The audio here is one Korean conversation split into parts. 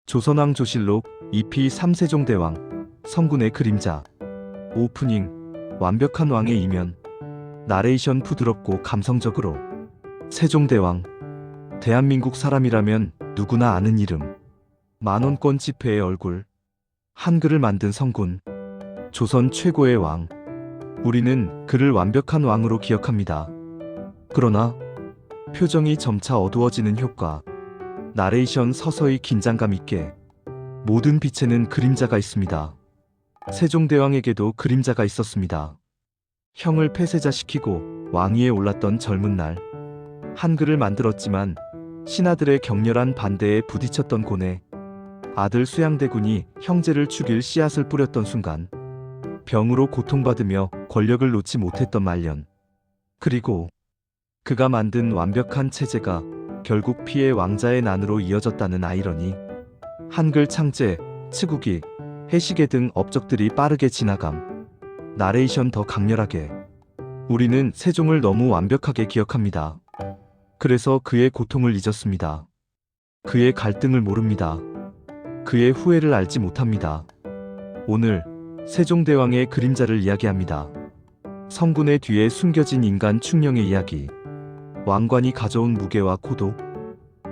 조선왕조실록 2피 3세종대왕 성군의 그림자. 오프닝. 완벽한 왕의 이면. 나레이션 부드럽고 감성적으로. 세종대왕. 대한민국 사람이라면 누구나 아는 이름. 만원권 지폐의 얼굴. 한글을 만든 성군. 조선 최고의 왕. 우리는 그를 완벽한 왕으로 기억합니다. 그러나 표정이 점차 어두워지는 효과. 나레이션 서서히 긴장감 있게. 모든 빛에는 그림자가 있습니다. 세종대왕에게도 그림자가 있었습니다. 형을 폐쇄자시키고 왕위에 올랐던 젊은 날. 한글을 만들었지만 신하들의 격렬한 반대에 부딪혔던 고뇌. 아들 수양대군이 형제를 죽일 씨앗을 뿌렸던 순간. 병으로 고통받으며 권력을 놓지 못했던 말년. 그리고 그가 만든 완벽한 체제가 결국 피해 왕자의 난으로 이어졌다는 아이러니. 한글 창제, 치국이, 해시계 등 업적들이 빠르게 지나감. 나레이션 더 강렬하게. 우리는 세종을 너무 완벽하게 기억합니다. 그래서 그의 고통을 잊었습니다. 그의 갈등을 모릅니다. 그의 후회를 알지 못합니다. 오늘 세종대왕의 그림자를 이야기합니다. 성군의 뒤에 숨겨진 인간 충령의 이야기. 왕관이 가져온 무게와 고독,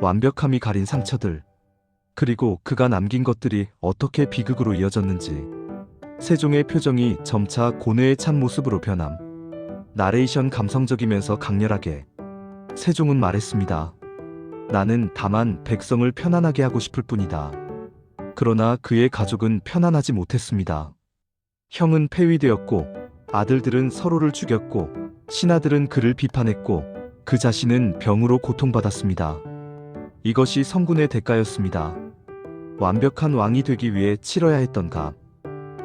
완벽함이 가린 상처들, 그리고 그가 남긴 것들이 어떻게 비극으로 이어졌는지. 세종의 표정이 점차 고뇌에 찬 모습으로 변함. 나레이션 감성적이면서 강렬하게. 세종은 말했습니다. 나는 다만 백성을 편안하게 하고 싶을 뿐이다. 그러나 그의 가족은 편안하지 못했습니다. 형은 폐위되었고, 아들들은 서로를 죽였고, 신하들은 그를 비판했고, 그 자신은 병으로 고통받았습니다. 이것이 성군의 대가였습니다. 완벽한 왕이 되기 위해 치러야 했던 값.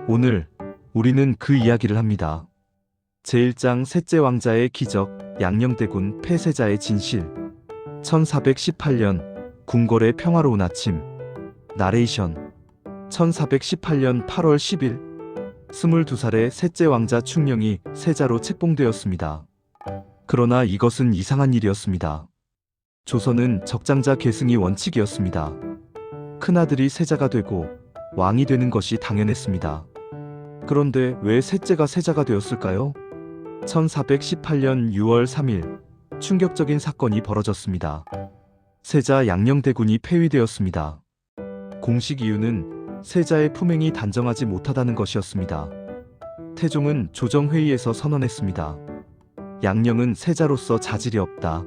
오늘 우리는 그 이야기를 합니다. 제1장 셋째 왕자의 기적, 양녕대군 폐쇄자의 진실. 1418년 궁궐의 평화로운 아침. 나레이션. 1418년 8월 10일 22살의 셋째 왕자 충령이 세자로 책봉되었습니다. 그러나 이것은 이상한 일이었습니다. 조선은 적장자 계승이 원칙이었습니다. 큰아들이 세자가 되고 왕이 되는 것이 당연했습니다. 그런데 왜 셋째가 세자가 되었을까요? 1418년 6월 3일 충격적인 사건이 벌어졌습니다. 세자 양녕대군이 폐위되었습니다. 공식 이유는 세자의 품행이 단정하지 못하다는 것이었습니다. 태종은 조정회의에서 선언했습니다. 양녕은 세자로서 자질이 없다.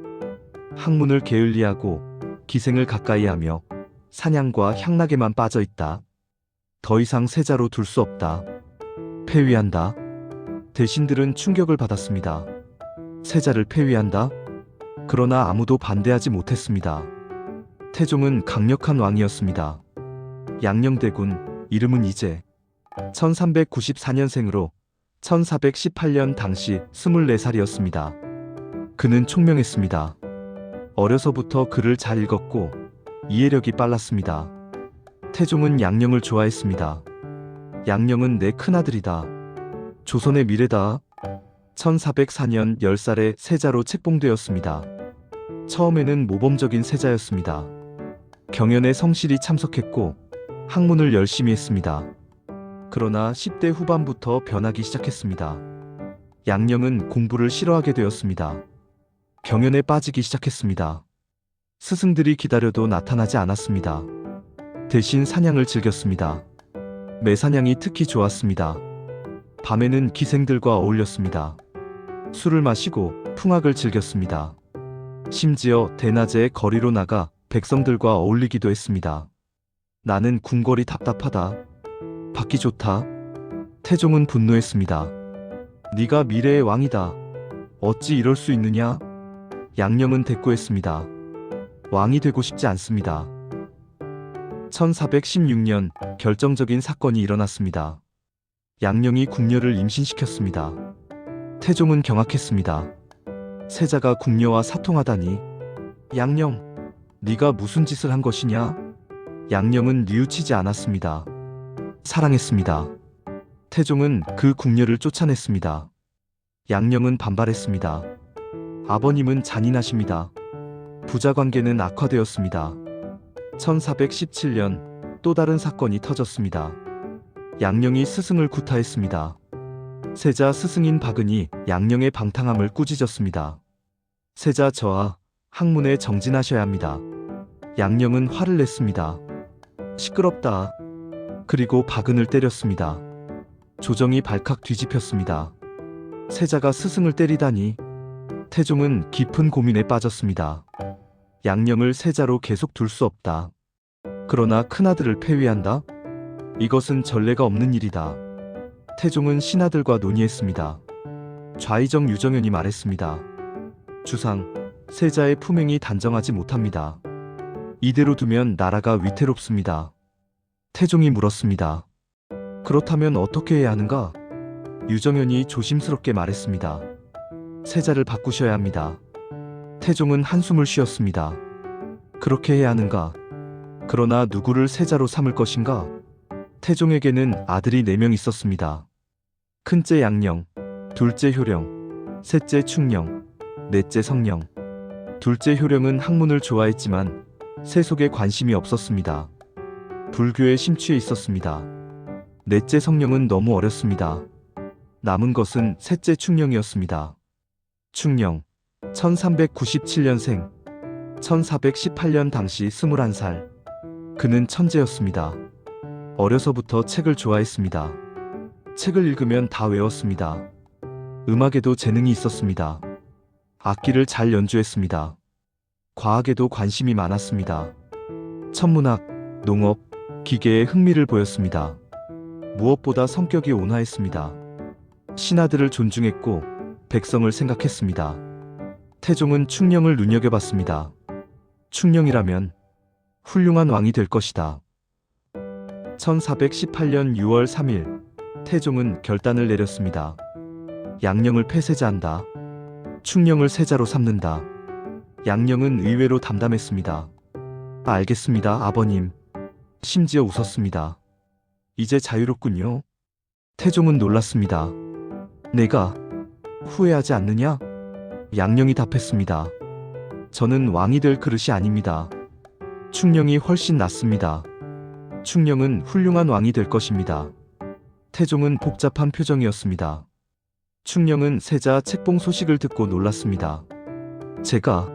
학문을 게을리하고 기생을 가까이하며 사냥과 향락에만 빠져있다. 더 이상 세자로 둘 수 없다. 폐위한다. 대신들은 충격을 받았습니다. 세자를 폐위한다? 그러나 아무도 반대하지 못했습니다. 태종은 강력한 왕이었습니다. 양녕대군, 이름은 이제 1394년생으로 1418년 당시 24살이었습니다. 그는 총명했습니다. 어려서부터 글을 잘 읽었고 이해력이 빨랐습니다. 태종은 양녕을 좋아했습니다. 양녕은 내 큰아들이다. 조선의 미래다. 1404년 10살에 세자로 책봉되었습니다. 처음에는 모범적인 세자였습니다. 경연에 성실히 참석했고 학문을 열심히 했습니다. 그러나 10대 후반부터 변하기 시작했습니다. 양녕은 공부를 싫어하게 되었습니다. 경연에 빠지기 시작했습니다. 스승들이 기다려도 나타나지 않았습니다. 대신 사냥을 즐겼습니다. 매사냥이 특히 좋았습니다. 밤에는 기생들과 어울렸습니다. 술을 마시고 풍악을 즐겼습니다. 심지어 대낮에 거리로 나가 백성들과 어울리기도 했습니다. 나는 궁궐이 답답하다. 받기 좋다. 태종은 분노했습니다. 네가 미래의 왕이다. 어찌 이럴 수 있느냐? 양녕은 대꾸했습니다. 왕이 되고 싶지 않습니다. 1416년 결정적인 사건이 일어났습니다. 양녕이 궁녀를 임신시켰습니다. 태종은 경악했습니다. 세자가 궁녀와 사통하다니. 양녕, 네가 무슨 짓을 한 것이냐? 양녕은 뉘우치지 않았습니다. 사랑했습니다. 태종은 그 궁녀를 쫓아냈습니다. 양녕은 반발했습니다. 아버님은 잔인하십니다. 부자 관계는 악화되었습니다. 1417년 또 다른 사건이 터졌습니다. 양령이 스승을 구타했습니다. 세자 스승인 박은이 양령의 방탕함을 꾸짖었습니다. 세자 저하, 학문에 정진하셔야 합니다. 양령은 화를 냈습니다. 시끄럽다. 그리고 박은을 때렸습니다. 조정이 발칵 뒤집혔습니다. 세자가 스승을 때리다니. 태종은 깊은 고민에 빠졌습니다. 양령을 세자로 계속 둘 수 없다. 그러나 큰아들을 폐위한다? 이것은 전례가 없는 일이다. 태종은 신하들과 논의했습니다. 좌의정 유정현이 말했습니다. 주상, 세자의 품행이 단정하지 못합니다. 이대로 두면 나라가 위태롭습니다. 태종이 물었습니다. 그렇다면 어떻게 해야 하는가? 유정현이 조심스럽게 말했습니다. 세자를 바꾸셔야 합니다. 태종은 한숨을 쉬었습니다. 그렇게 해야 하는가? 그러나 누구를 세자로 삼을 것인가? 태종에게는 아들이 4명 있었습니다. 큰째 양령, 둘째 효령, 셋째 충령, 넷째 성령. 둘째 효령은 학문을 좋아했지만 세속에 관심이 없었습니다. 불교에 심취해 있었습니다. 넷째 성령은 너무 어렸습니다. 남은 것은 셋째 충령이었습니다. 충령, 1397년생, 1418년 당시 21살. 그는 천재였습니다. 어려서부터 책을 좋아했습니다. 책을 읽으면 다 외웠습니다. 음악에도 재능이 있었습니다. 악기를 잘 연주했습니다. 과학에도 관심이 많았습니다. 천문학, 농업, 기계에 흥미를 보였습니다. 무엇보다 성격이 온화했습니다. 신하들을 존중했고 백성을 생각했습니다. 태종은 충령을 눈여겨봤습니다. 충령이라면 훌륭한 왕이 될 것이다. 1418년 6월 3일 태종은 결단을 내렸습니다. 양령을 폐세자한다. 충령을 세자로 삼는다. 양령은 의외로 담담했습니다. 알겠습니다, 아버님. 심지어 웃었습니다. 이제 자유롭군요. 태종은 놀랐습니다. 내가 후회하지 않느냐? 양령이 답했습니다. 저는 왕이 될 그릇이 아닙니다. 충령이 훨씬 낫습니다. 충령은 훌륭한 왕이 될 것입니다. 태종은 복잡한 표정이었습니다. 충령은 세자 책봉 소식을 듣고 놀랐습니다. 제가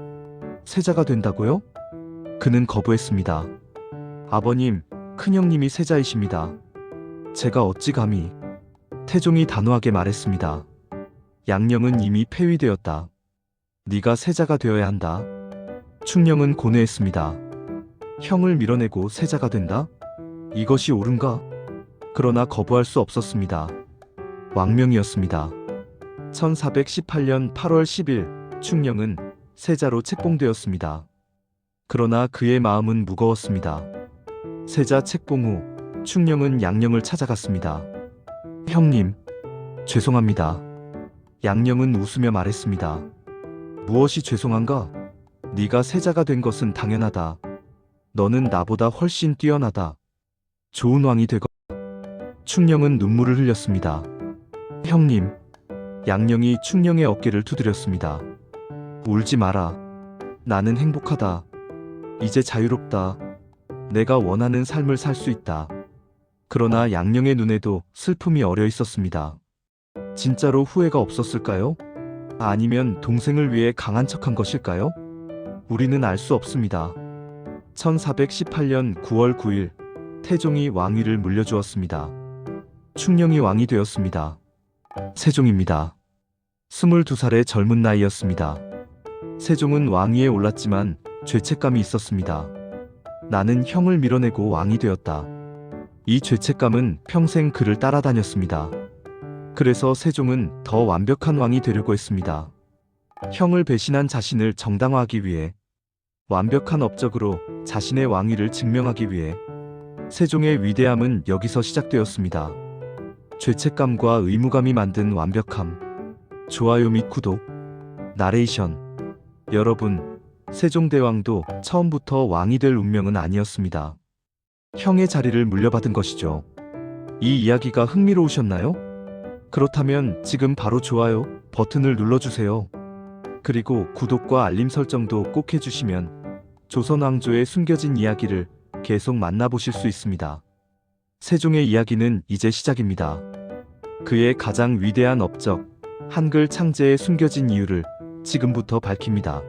세자가 된다고요? 그는 거부했습니다. 아버님, 큰형님이 세자이십니다. 제가 어찌 감히? 태종이 단호하게 말했습니다. 양령은 이미 폐위되었다. 네가 세자가 되어야 한다. 충령은 고뇌했습니다. 형을 밀어내고 세자가 된다? 이것이 옳은가? 그러나 거부할 수 없었습니다. 왕명이었습니다. 1418년 8월 10일 충령은 세자로 책봉되었습니다. 그러나 그의 마음은 무거웠습니다. 세자 책봉 후 충령은 양령을 찾아갔습니다. 형님, 죄송합니다. 양령은 웃으며 말했습니다. 무엇이 죄송한가? 네가 세자가 된 것은 당연하다. 너는 나보다 훨씬 뛰어나다. 좋은 왕이 되거. 충령은 눈물을 흘렸습니다. 형님. 양령이 충령의 어깨를 두드렸습니다. 울지 마라. 나는 행복하다. 이제 자유롭다. 내가 원하는 삶을 살 수 있다. 그러나 양령의 눈에도 슬픔이 어려 있었습니다. 진짜로 후회가 없었을까요? 아니면 동생을 위해 강한 척한 것일까요? 우리는 알 수 없습니다. 1418년 9월 9일 태종이 왕위를 물려주었습니다. 충령이 왕이 되었습니다. 세종입니다. 22살의 젊은 나이였습니다. 세종은 왕위에 올랐지만 죄책감이 있었습니다. 나는 형을 밀어내고 왕이 되었다. 이 죄책감은 평생 그를 따라다녔습니다. 그래서 세종은 더 완벽한 왕이 되려고 했습니다. 형을 배신한 자신을 정당화하기 위해, 완벽한 업적으로 자신의 왕위를 증명하기 위해. 세종의 위대함은 여기서 시작되었습니다. 죄책감과 의무감이 만든 완벽함. 좋아요 및 구독, 나레이션. 여러분, 세종대왕도 처음부터 왕이 될 운명은 아니었습니다. 형의 자리를 물려받은 것이죠. 이 이야기가 흥미로우셨나요? 그렇다면 지금 바로 좋아요 버튼을 눌러주세요. 그리고 구독과 알림 설정도 꼭 해주시면 조선 왕조의 숨겨진 이야기를 계속 만나보실 수 있습니다. 세종의 이야기는 이제 시작입니다. 그의 가장 위대한 업적, 한글 창제에 숨겨진 이유를 지금부터 밝힙니다.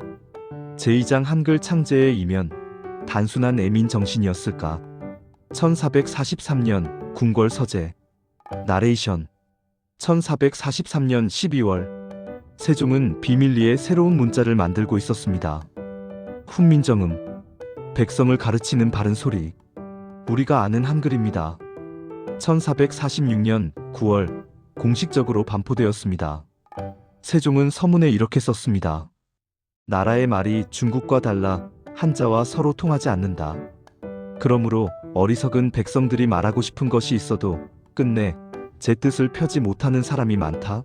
제2장 한글 창제의 이면, 단순한 애민 정신이었을까? 1443년 궁궐 서재. 나레이션. 1443년 12월 세종은 비밀리에 새로운 문자를 만들고 있었습니다. 훈민정음. 백성을 가르치는 바른 소리. 우리가 아는 한글입니다. 1446년 9월 공식적으로 반포되었습니다. 세종은 서문에 이렇게 썼습니다. 나라의 말이 중국과 달라 한자와 서로 통하지 않는다. 그러므로 어리석은 백성들이 말하고 싶은 것이 있어도 끝내 제 뜻을 펴지 못하는 사람이 많다.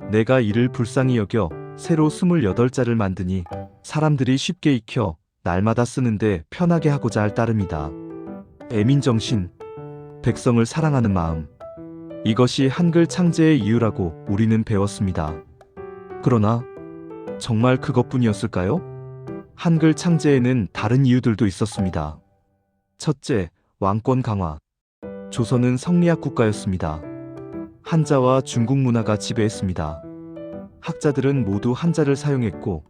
내가 이를 불쌍히 여겨 새로 28자를 만드니 사람들이 쉽게 익혀 날마다 쓰는데 편하게 하고자 할 따름이다. 애민정신, 백성을 사랑하는 마음. 이것이 한글 창제의 이유라고 우리는 배웠습니다. 그러나 정말 그것뿐이었을까요? 한글 창제에는 다른 이유들도 있었습니다. 첫째, 왕권 강화. 조선은 성리학 국가였습니다. 한자와 중국 문화가 지배했습니다. 학자들은 모두 한자를 사용했고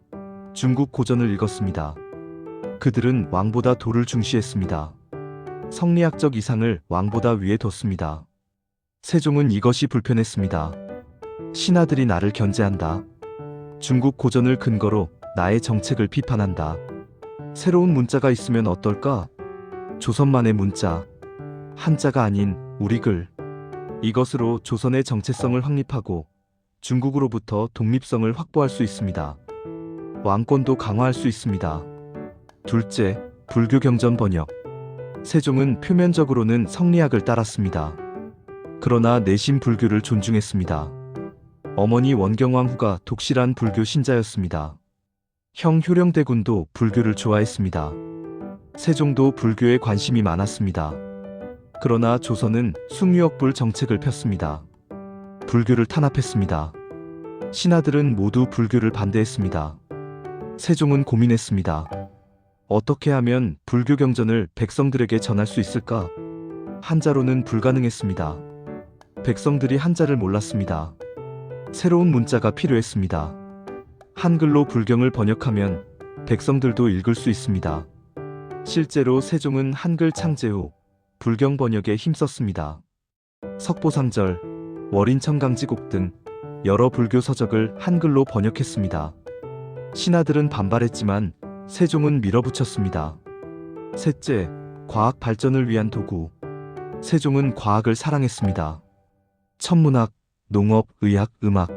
중국 고전을 읽었습니다. 그들은 왕보다 도를 중시했습니다. 성리학적 이상을 왕보다 위에 뒀습니다. 세종은 이것이 불편했습니다. 신하들이 나를 견제한다. 중국 고전을 근거로 나의 정책을 비판한다. 새로운 문자가 있으면 어떨까? 조선만의 문자, 한자가 아닌 우리 글. 이것으로 조선의 정체성을 확립하고 중국으로부터 독립성을 확보할 수 있습니다. 왕권도 강화할 수 있습니다. 둘째, 불교 경전 번역. 세종은 표면적으로는 성리학을 따랐습니다. 그러나 내심 불교를 존중했습니다. 어머니 원경왕 후가 독실한 불교 신자였습니다. 형 효령대군도 불교를 좋아했습니다. 세종도 불교에 관심이 많았습니다. 그러나 조선은 숭유역불 정책을 폈습니다. 불교를 탄압했습니다. 신하들은 모두 불교를 반대했습니다. 세종은 고민했습니다. 어떻게 하면 불교 경전을 백성들에게 전할 수 있을까? 한자로는 불가능했습니다. 백성들이 한자를 몰랐습니다. 새로운 문자가 필요했습니다. 한글로 불경을 번역하면 백성들도 읽을 수 있습니다. 실제로 세종은 한글 창제 후 불경 번역에 힘썼습니다. 석보상절, 월인천강지곡 등 여러 불교 서적을 한글로 번역했습니다. 신하들은 반발했지만 세종은 밀어붙였습니다. 셋째, 과학 발전을 위한 도구. 세종은 과학을 사랑했습니다. 천문학, 농업, 의학, 음악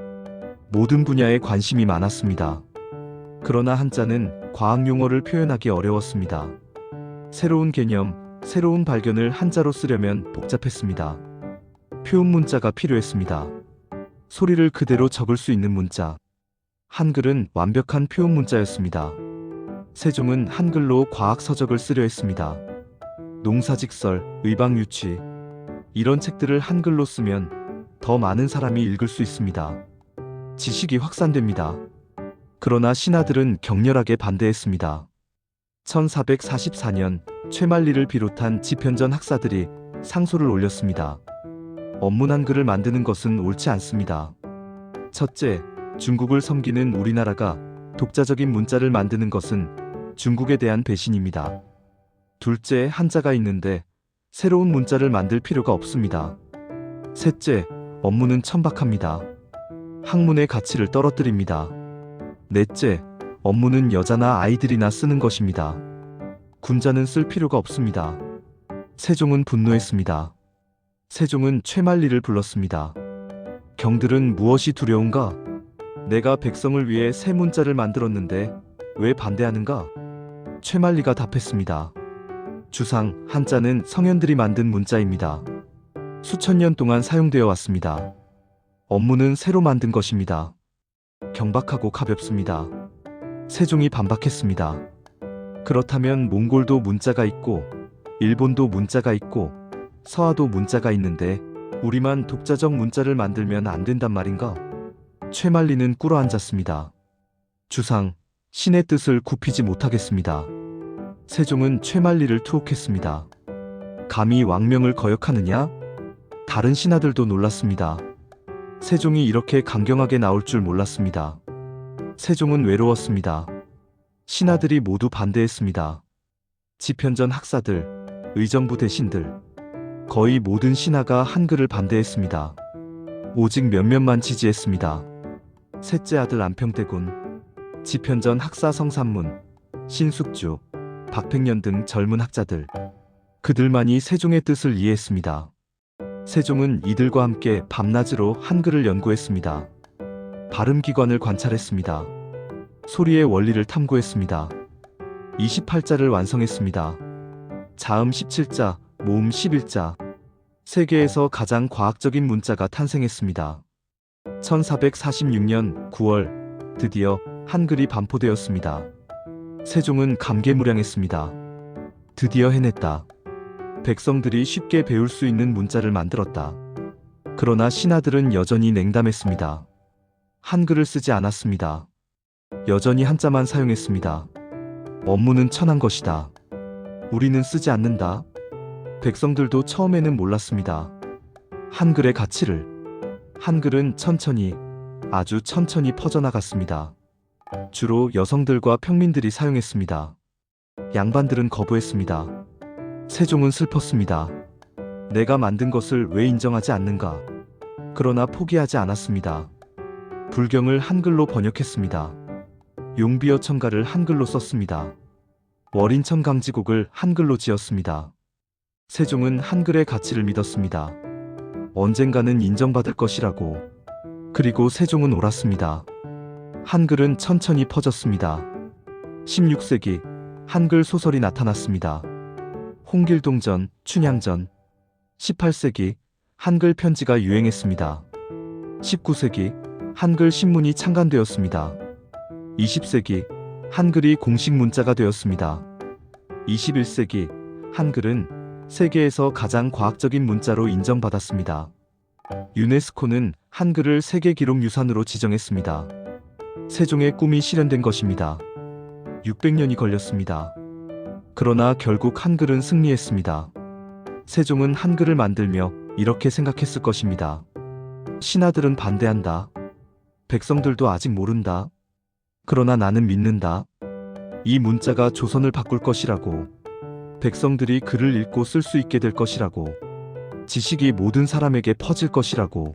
모든 분야에 관심이 많았습니다. 그러나 한자는 과학 용어를 표현하기 어려웠습니다. 새로운 개념, 새로운 발견을 한자로 쓰려면 복잡했습니다. 표음 문자가 필요했습니다. 소리를 그대로 적을 수 있는 문자. 한글은 완벽한 표음 문자였습니다. 세종은 한글로 과학 서적을 쓰려 했습니다. 농사직설, 의방유취 이런 책들을 한글로 쓰면 더 많은 사람이 읽을 수 있습니다. 지식이 확산됩니다. 그러나 신하들은 격렬하게 반대했습니다. 1444년 최만리를 비롯한 지편전 학사들이 상소를 올렸습니다. 원문 한글을 만드는 것은 옳지 않습니다. 첫째, 중국을 섬기는 우리나라가 독자적인 문자를 만드는 것은 중국에 대한 배신입니다. 둘째, 한자가 있는데 새로운 문자를 만들 필요가 없습니다. 셋째, 원문은 천박합니다. 학문의 가치를 떨어뜨립니다. 넷째, 원문은 여자나 아이들이나 쓰는 것입니다. 군자는 쓸 필요가 없습니다. 세종은 분노했습니다. 세종은 최만리를 불렀습니다. 경들은 무엇이 두려운가? 내가 백성을 위해 새 문자를 만들었는데 왜 반대하는가? 최만리가 답했습니다. 주상, 한자는 성현들이 만든 문자입니다. 수천 년 동안 사용되어 왔습니다. 원문은 새로 만든 것입니다. 경박하고 가볍습니다. 세종이 반박했습니다. 그렇다면 몽골도 문자가 있고 일본도 문자가 있고 서아도 문자가 있는데 우리만 독자적 문자를 만들면 안 된단 말인가? 최만리는 꿇어앉았습니다. 주상, 신의 뜻을 굽히지 못하겠습니다. 세종은 최만리를 투옥했습니다. 감히 왕명을 거역하느냐? 다른 신하들도 놀랐습니다. 세종이 이렇게 강경하게 나올 줄 몰랐습니다. 세종은 외로웠습니다. 신하들이 모두 반대했습니다. 집현전 학사들, 의정부 대신들, 거의 모든 신하가 한글을 반대했습니다. 오직 몇몇만 지지했습니다. 셋째 아들 안평대군, 집현전 학사 성삼문, 신숙주, 박팽년 등 젊은 학자들, 그들만이 세종의 뜻을 이해했습니다. 세종은 이들과 함께 밤낮으로 한글을 연구했습니다. 발음기관을 관찰했습니다. 소리의 원리를 탐구했습니다. 28자를 완성했습니다. 자음 17자, 모음 11자. 세계에서 가장 과학적인 문자가 탄생했습니다. 1446년 9월 드디어 한글이 반포되었습니다. 세종은 감개무량했습니다. 드디어 해냈다. 백성들이 쉽게 배울 수 있는 문자를 만들었다. 그러나 신하들은 여전히 냉담했습니다. 한글을 쓰지 않았습니다. 여전히 한자만 사용했습니다. 업무는 천한 것이다. 우리는 쓰지 않는다. 백성들도 처음에는 몰랐습니다. 한글의 가치를. 한글은 천천히, 아주 천천히 퍼져나갔습니다. 주로 여성들과 평민들이 사용했습니다. 양반들은 거부했습니다. 세종은 슬펐습니다. 내가 만든 것을 왜 인정하지 않는가? 그러나 포기하지 않았습니다. 불경을 한글로 번역했습니다. 용비어 천가를 한글로 썼습니다. 월인천 강지곡을 한글로 지었습니다. 세종은 한글의 가치를 믿었습니다. 언젠가는 인정받을 것이라고. 그리고 세종은 옳았습니다. 한글은 천천히 퍼졌습니다. 16세기 한글 소설이 나타났습니다. 홍길동전, 춘향전. 18세기 한글 편지가 유행했습니다. 19세기 한글 신문이 창간되었습니다. 20세기 한글이 공식 문자가 되었습니다. 21세기 한글은 세계에서 가장 과학적인 문자로 인정받았습니다. 유네스코는 한글을 세계기록유산으로 지정했습니다. 세종의 꿈이 실현된 것입니다. 600년이 걸렸습니다. 그러나 결국 한글은 승리했습니다. 세종은 한글을 만들며 이렇게 생각했을 것입니다. 신하들은 반대한다. 백성들도 아직 모른다. 그러나 나는 믿는다. 이 문자가 조선을 바꿀 것이라고. 백성들이 글을 읽고 쓸 수 있게 될 것이라고. 지식이 모든 사람에게 퍼질 것이라고.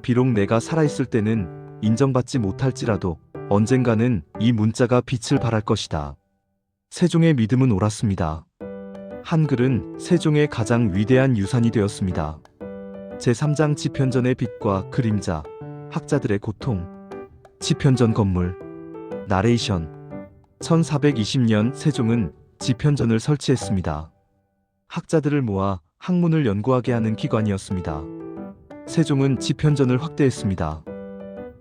비록 내가 살아있을 때는 인정받지 못할지라도 언젠가는 이 문자가 빛을 발할 것이다. 세종의 믿음은 옳았습니다. 한글은 세종의 가장 위대한 유산이 되었습니다. 제3장 집현전의 빛과 그림자, 학자들의 고통. 집현전 건물. 나레이션. 1420년 세종은 집현전을 설치했습니다. 학자들을 모아 학문을 연구하게 하는 기관이었습니다. 세종은 집현전을 확대했습니다.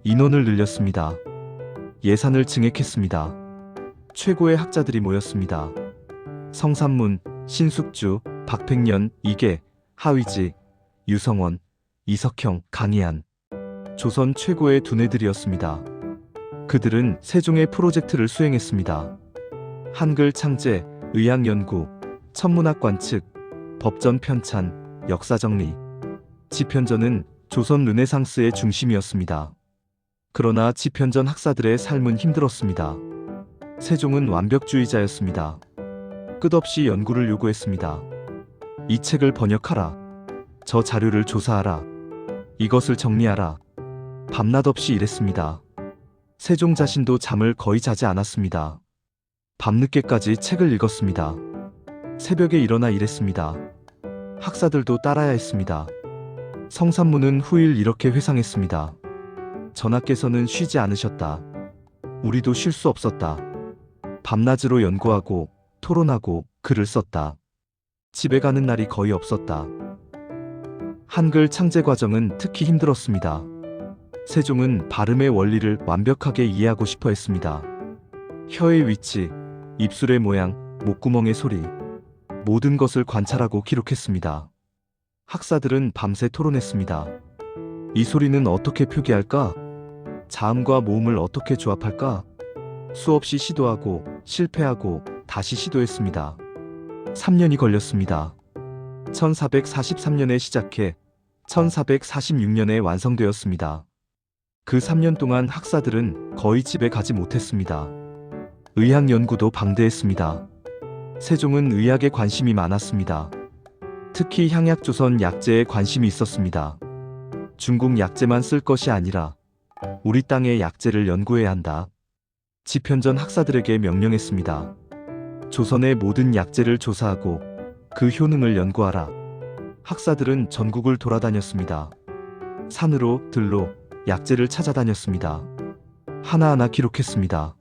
인원을 늘렸습니다. 예산을 증액했습니다. 최고의 학자들이 모였습니다. 성삼문, 신숙주, 박팽년, 이계, 하위지, 유성원, 이석형, 강희안. 조선 최고의 두뇌들이었습니다. 그들은 세종의 프로젝트를 수행했습니다. 한글 창제, 의학 연구, 천문학 관측, 법전 편찬, 역사 정리. 집현전은 조선 르네상스의 중심이었습니다. 그러나 집현전 학사들의 삶은 힘들었습니다. 세종은 완벽주의자였습니다. 끝없이 연구를 요구했습니다. 이 책을 번역하라. 저 자료를 조사하라. 이것을 정리하라. 밤낮 없이 일했습니다. 세종 자신도 잠을 거의 자지 않았습니다. 밤늦게까지 책을 읽었습니다. 새벽에 일어나 일했습니다. 학사들도 따라야 했습니다. 성삼문은 후일 이렇게 회상했습니다. 전하께서는 쉬지 않으셨다. 우리도 쉴 수 없었다. 밤낮으로 연구하고 토론하고 글을 썼다. 집에 가는 날이 거의 없었다. 한글 창제 과정은 특히 힘들었습니다. 세종은 발음의 원리를 완벽하게 이해하고 싶어 했습니다. 혀의 위치, 입술의 모양, 목구멍의 소리, 모든 것을 관찰하고 기록했습니다. 학사들은 밤새 토론했습니다. 이 소리는 어떻게 표기할까? 자음과 모음을 어떻게 조합할까? 수없이 시도하고 실패하고 다시 시도했습니다. 3년이 걸렸습니다. 1443년에 시작해 1446년에 완성되었습니다. 그 3년 동안 학사들은 거의 집에 가지 못했습니다. 의학 연구도 방대했습니다. 세종은 의학에 관심이 많았습니다. 특히 향약조선 약재에 관심이 있었습니다. 중국 약재만 쓸 것이 아니라 우리 땅의 약재를 연구해야 한다. 집현전 학사들에게 명령했습니다. 조선의 모든 약재를 조사하고 그 효능을 연구하라. 학사들은 전국을 돌아다녔습니다. 산으로 들로 약재를 찾아다녔습니다. 하나하나 기록했습니다.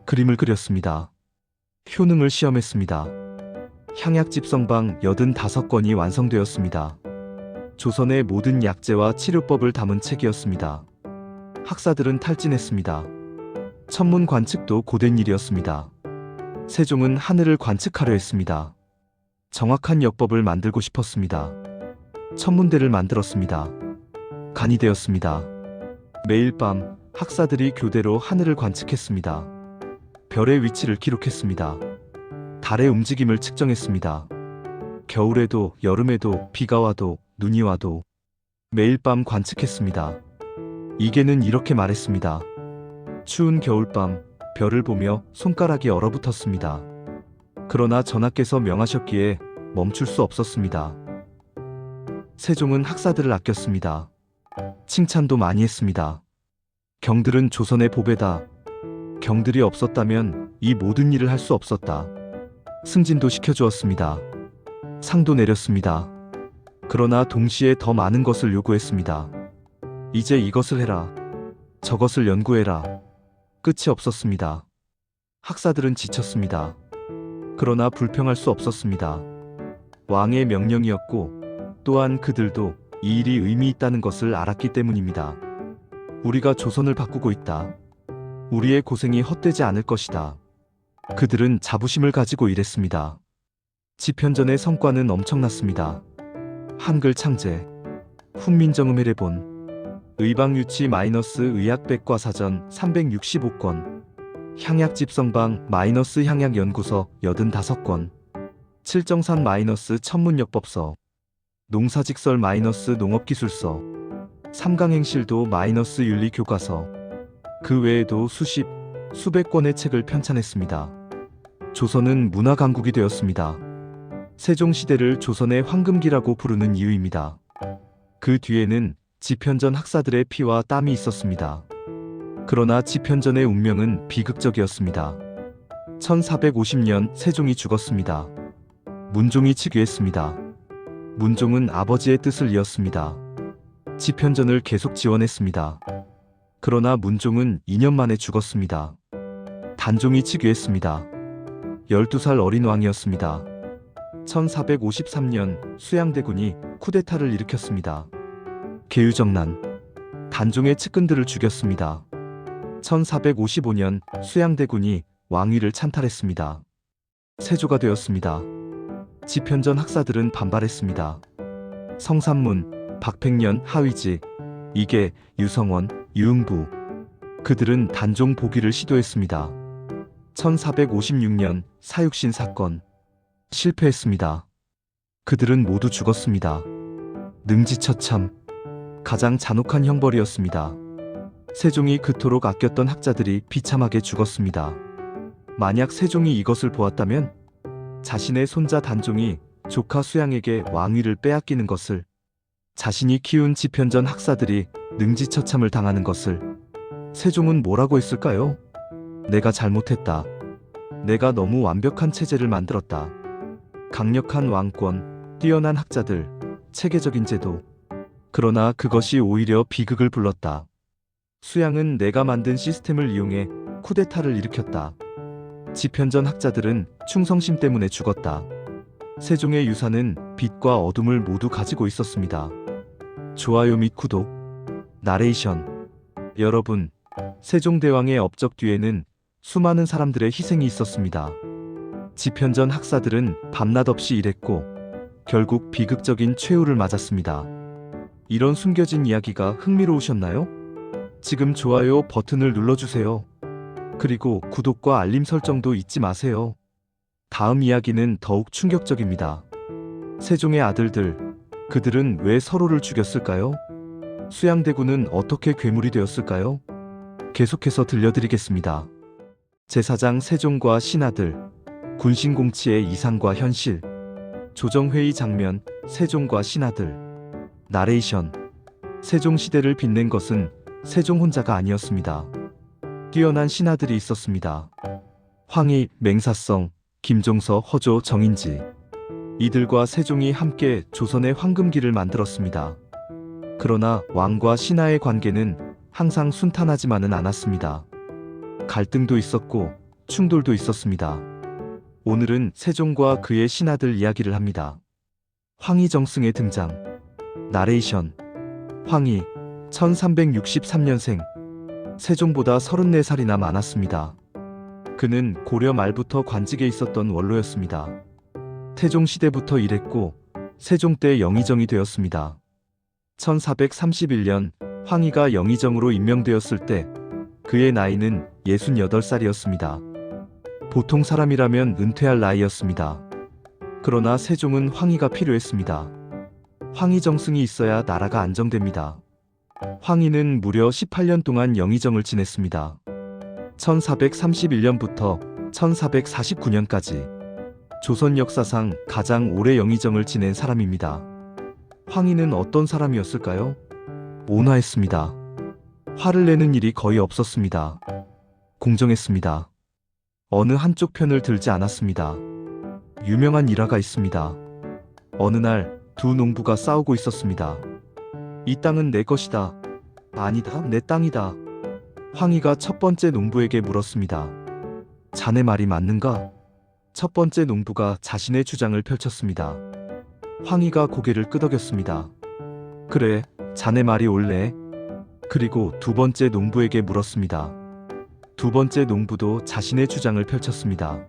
그림을 그렸습니다. 효능을 시험했습니다. 향약집성방 85권이 완성되었습니다. 조선의 모든 약재와 치료법을 담은 책이었습니다. 학사들은 탈진했습니다. 천문 관측도 고된 일이었습니다. 세종은 하늘을 관측하려 했습니다. 정확한 역법을 만들고 싶었습니다. 천문대를 만들었습니다. 간이 되었습니다. 매일 밤 학사들이 교대로 하늘을 관측했습니다. 별의 위치를 기록했습니다. 달의 움직임을 측정했습니다. 겨울에도 여름에도 비가 와도 눈이 와도 매일 밤 관측했습니다. 이계는 이렇게 말했습니다. 추운 겨울밤 별을 보며 손가락이 얼어붙었습니다. 그러나 전하께서 명하셨기에 멈출 수 없었습니다. 세종은 학사들을 아꼈습니다. 칭찬도 많이 했습니다. 경들은 조선의 보배다. 경들이 없었다면 이 모든 일을 할 수 없었다. 승진도 시켜주었습니다. 상도 내렸습니다. 그러나 동시에 더 많은 것을 요구했습니다. 이제 이것을 해라. 저것을 연구해라. 끝이 없었습니다. 학사들은 지쳤습니다. 그러나 불평할 수 없었습니다. 왕의 명령이었고 또한 그들도 이 일이 의미 있다는 것을 알았기 때문입니다. 우리가 조선을 바꾸고 있다. 우리의 고생이 헛되지 않을 것이다. 그들은 자부심을 가지고 일했습니다. 집현전의 성과는 엄청났습니다. 한글 창제, 훈민정음 해례본, 의방유치 -의학백과사전 365권, 향약집성방 -향약연구서 85권, 칠정산 -천문역법서, 농사직설 -농업기술서, 삼강행실도 -윤리교과서, 그 외에도 수백 권의 책을 편찬했습니다. 조선은 문화강국이 되었습니다. 세종시대를 조선의 황금기라고 부르는 이유입니다. 그 뒤에는 집현전 학사들의 피와 땀이 있었습니다. 그러나 집현전의 운명은 비극적이었습니다. 1450년 세종이 죽었습니다. 문종이 즉위했습니다. 문종은 아버지의 뜻을 이었습니다. 집현전을 계속 지원했습니다. 그러나 문종은 2년 만에 죽었습니다. 단종이 즉위했습니다. 12살 어린 왕이었습니다. 1453년 수양대군이 쿠데타를 일으켰습니다. 계유정난, 단종의 측근들을 죽였습니다. 1455년 수양대군이 왕위를 찬탈했습니다. 세조가 되었습니다. 집현전 학사들은 반발했습니다. 성삼문, 박팽년, 하위지, 이계, 유성원, 유응부, 그들은 단종 복위를 시도했습니다. 1456년 사육신 사건, 실패했습니다. 그들은 모두 죽었습니다. 능지처참, 가장 잔혹한 형벌이었습니다. 세종이 그토록 아꼈던 학자들이 비참하게 죽었습니다. 만약 세종이 이것을 보았다면 자신의 손자 단종이 조카 수양에게 왕위를 빼앗기는 것을, 자신이 키운 집현전 학사들이 능지처참을 당하는 것을 세종은 뭐라고 했을까요? 내가 잘못했다. 내가 너무 완벽한 체제를 만들었다. 강력한 왕권, 뛰어난 학자들, 체계적인 제도. 그러나 그것이 오히려 비극을 불렀다. 수양은 내가 만든 시스템을 이용해 쿠데타를 일으켰다. 집현전 학자들은 충성심 때문에 죽었다. 세종의 유산은 빛과 어둠을 모두 가지고 있었습니다. 좋아요 및 구독, 나레이션. 여러분, 세종대왕의 업적 뒤에는 수많은 사람들의 희생이 있었습니다. 집현전 학사들은 밤낮 없이 일했고 결국 비극적인 최후를 맞았습니다. 이런 숨겨진 이야기가 흥미로우셨나요? 지금 좋아요 버튼을 눌러주세요. 그리고 구독과 알림 설정도 잊지 마세요. 다음 이야기는 더욱 충격적입니다. 세종의 아들들, 그들은 왜 서로를 죽였을까요? 수양대군은 어떻게 괴물이 되었을까요? 계속해서 들려드리겠습니다. 제4장 세종과 신하들, 군신공치의 이상과 현실, 조정회의 장면, 세종과 신하들. 나레이션. 세종시대를 빛낸 것은 세종 혼자가 아니었습니다. 뛰어난 신하들이 있었습니다. 황희, 맹사성, 김종서, 허조, 정인지. 이들과 세종이 함께 조선의 황금기를 만들었습니다. 그러나 왕과 신하의 관계는 항상 순탄하지만은 않았습니다. 갈등도 있었고 충돌도 있었습니다. 오늘은 세종과 그의 신하들 이야기를 합니다. 황희 정승의 등장. 나레이션. 황희, 1363년생. 세종보다 34살이나 많았습니다. 그는 고려 말부터 관직에 있었던 원로였습니다. 태종 시대부터 일했고 세종 때 영의정이 되었습니다. 1431년 황희가 영의정으로 임명되었을 때 그의 나이는 68살이었습니다. 보통 사람이라면 은퇴할 나이였습니다. 그러나 세종은 황희가 필요했습니다. 황희 정승이 있어야 나라가 안정됩니다. 황희는 무려 18년 동안 영의정을 지냈습니다. 1431년부터 1449년까지 조선 역사상 가장 오래 영의정을 지낸 사람입니다. 황희는 어떤 사람이었을까요? 온화했습니다. 화를 내는 일이 거의 없었습니다. 공정했습니다. 어느 한쪽 편을 들지 않았습니다. 유명한 일화가 있습니다. 어느 날 두 농부가 싸우고 있었습니다. 이 땅은 내 것이다. 아니다, 내 땅이다. 황희가 첫 번째 농부에게 물었습니다. 자네 말이 맞는가? 첫 번째 농부가 자신의 주장을 펼쳤습니다. 황희가 고개를 끄덕였습니다. 그래, 자네 말이 옳네. 그리고 두 번째 농부에게 물었습니다. 두 번째 농부도 자신의 주장을 펼쳤습니다.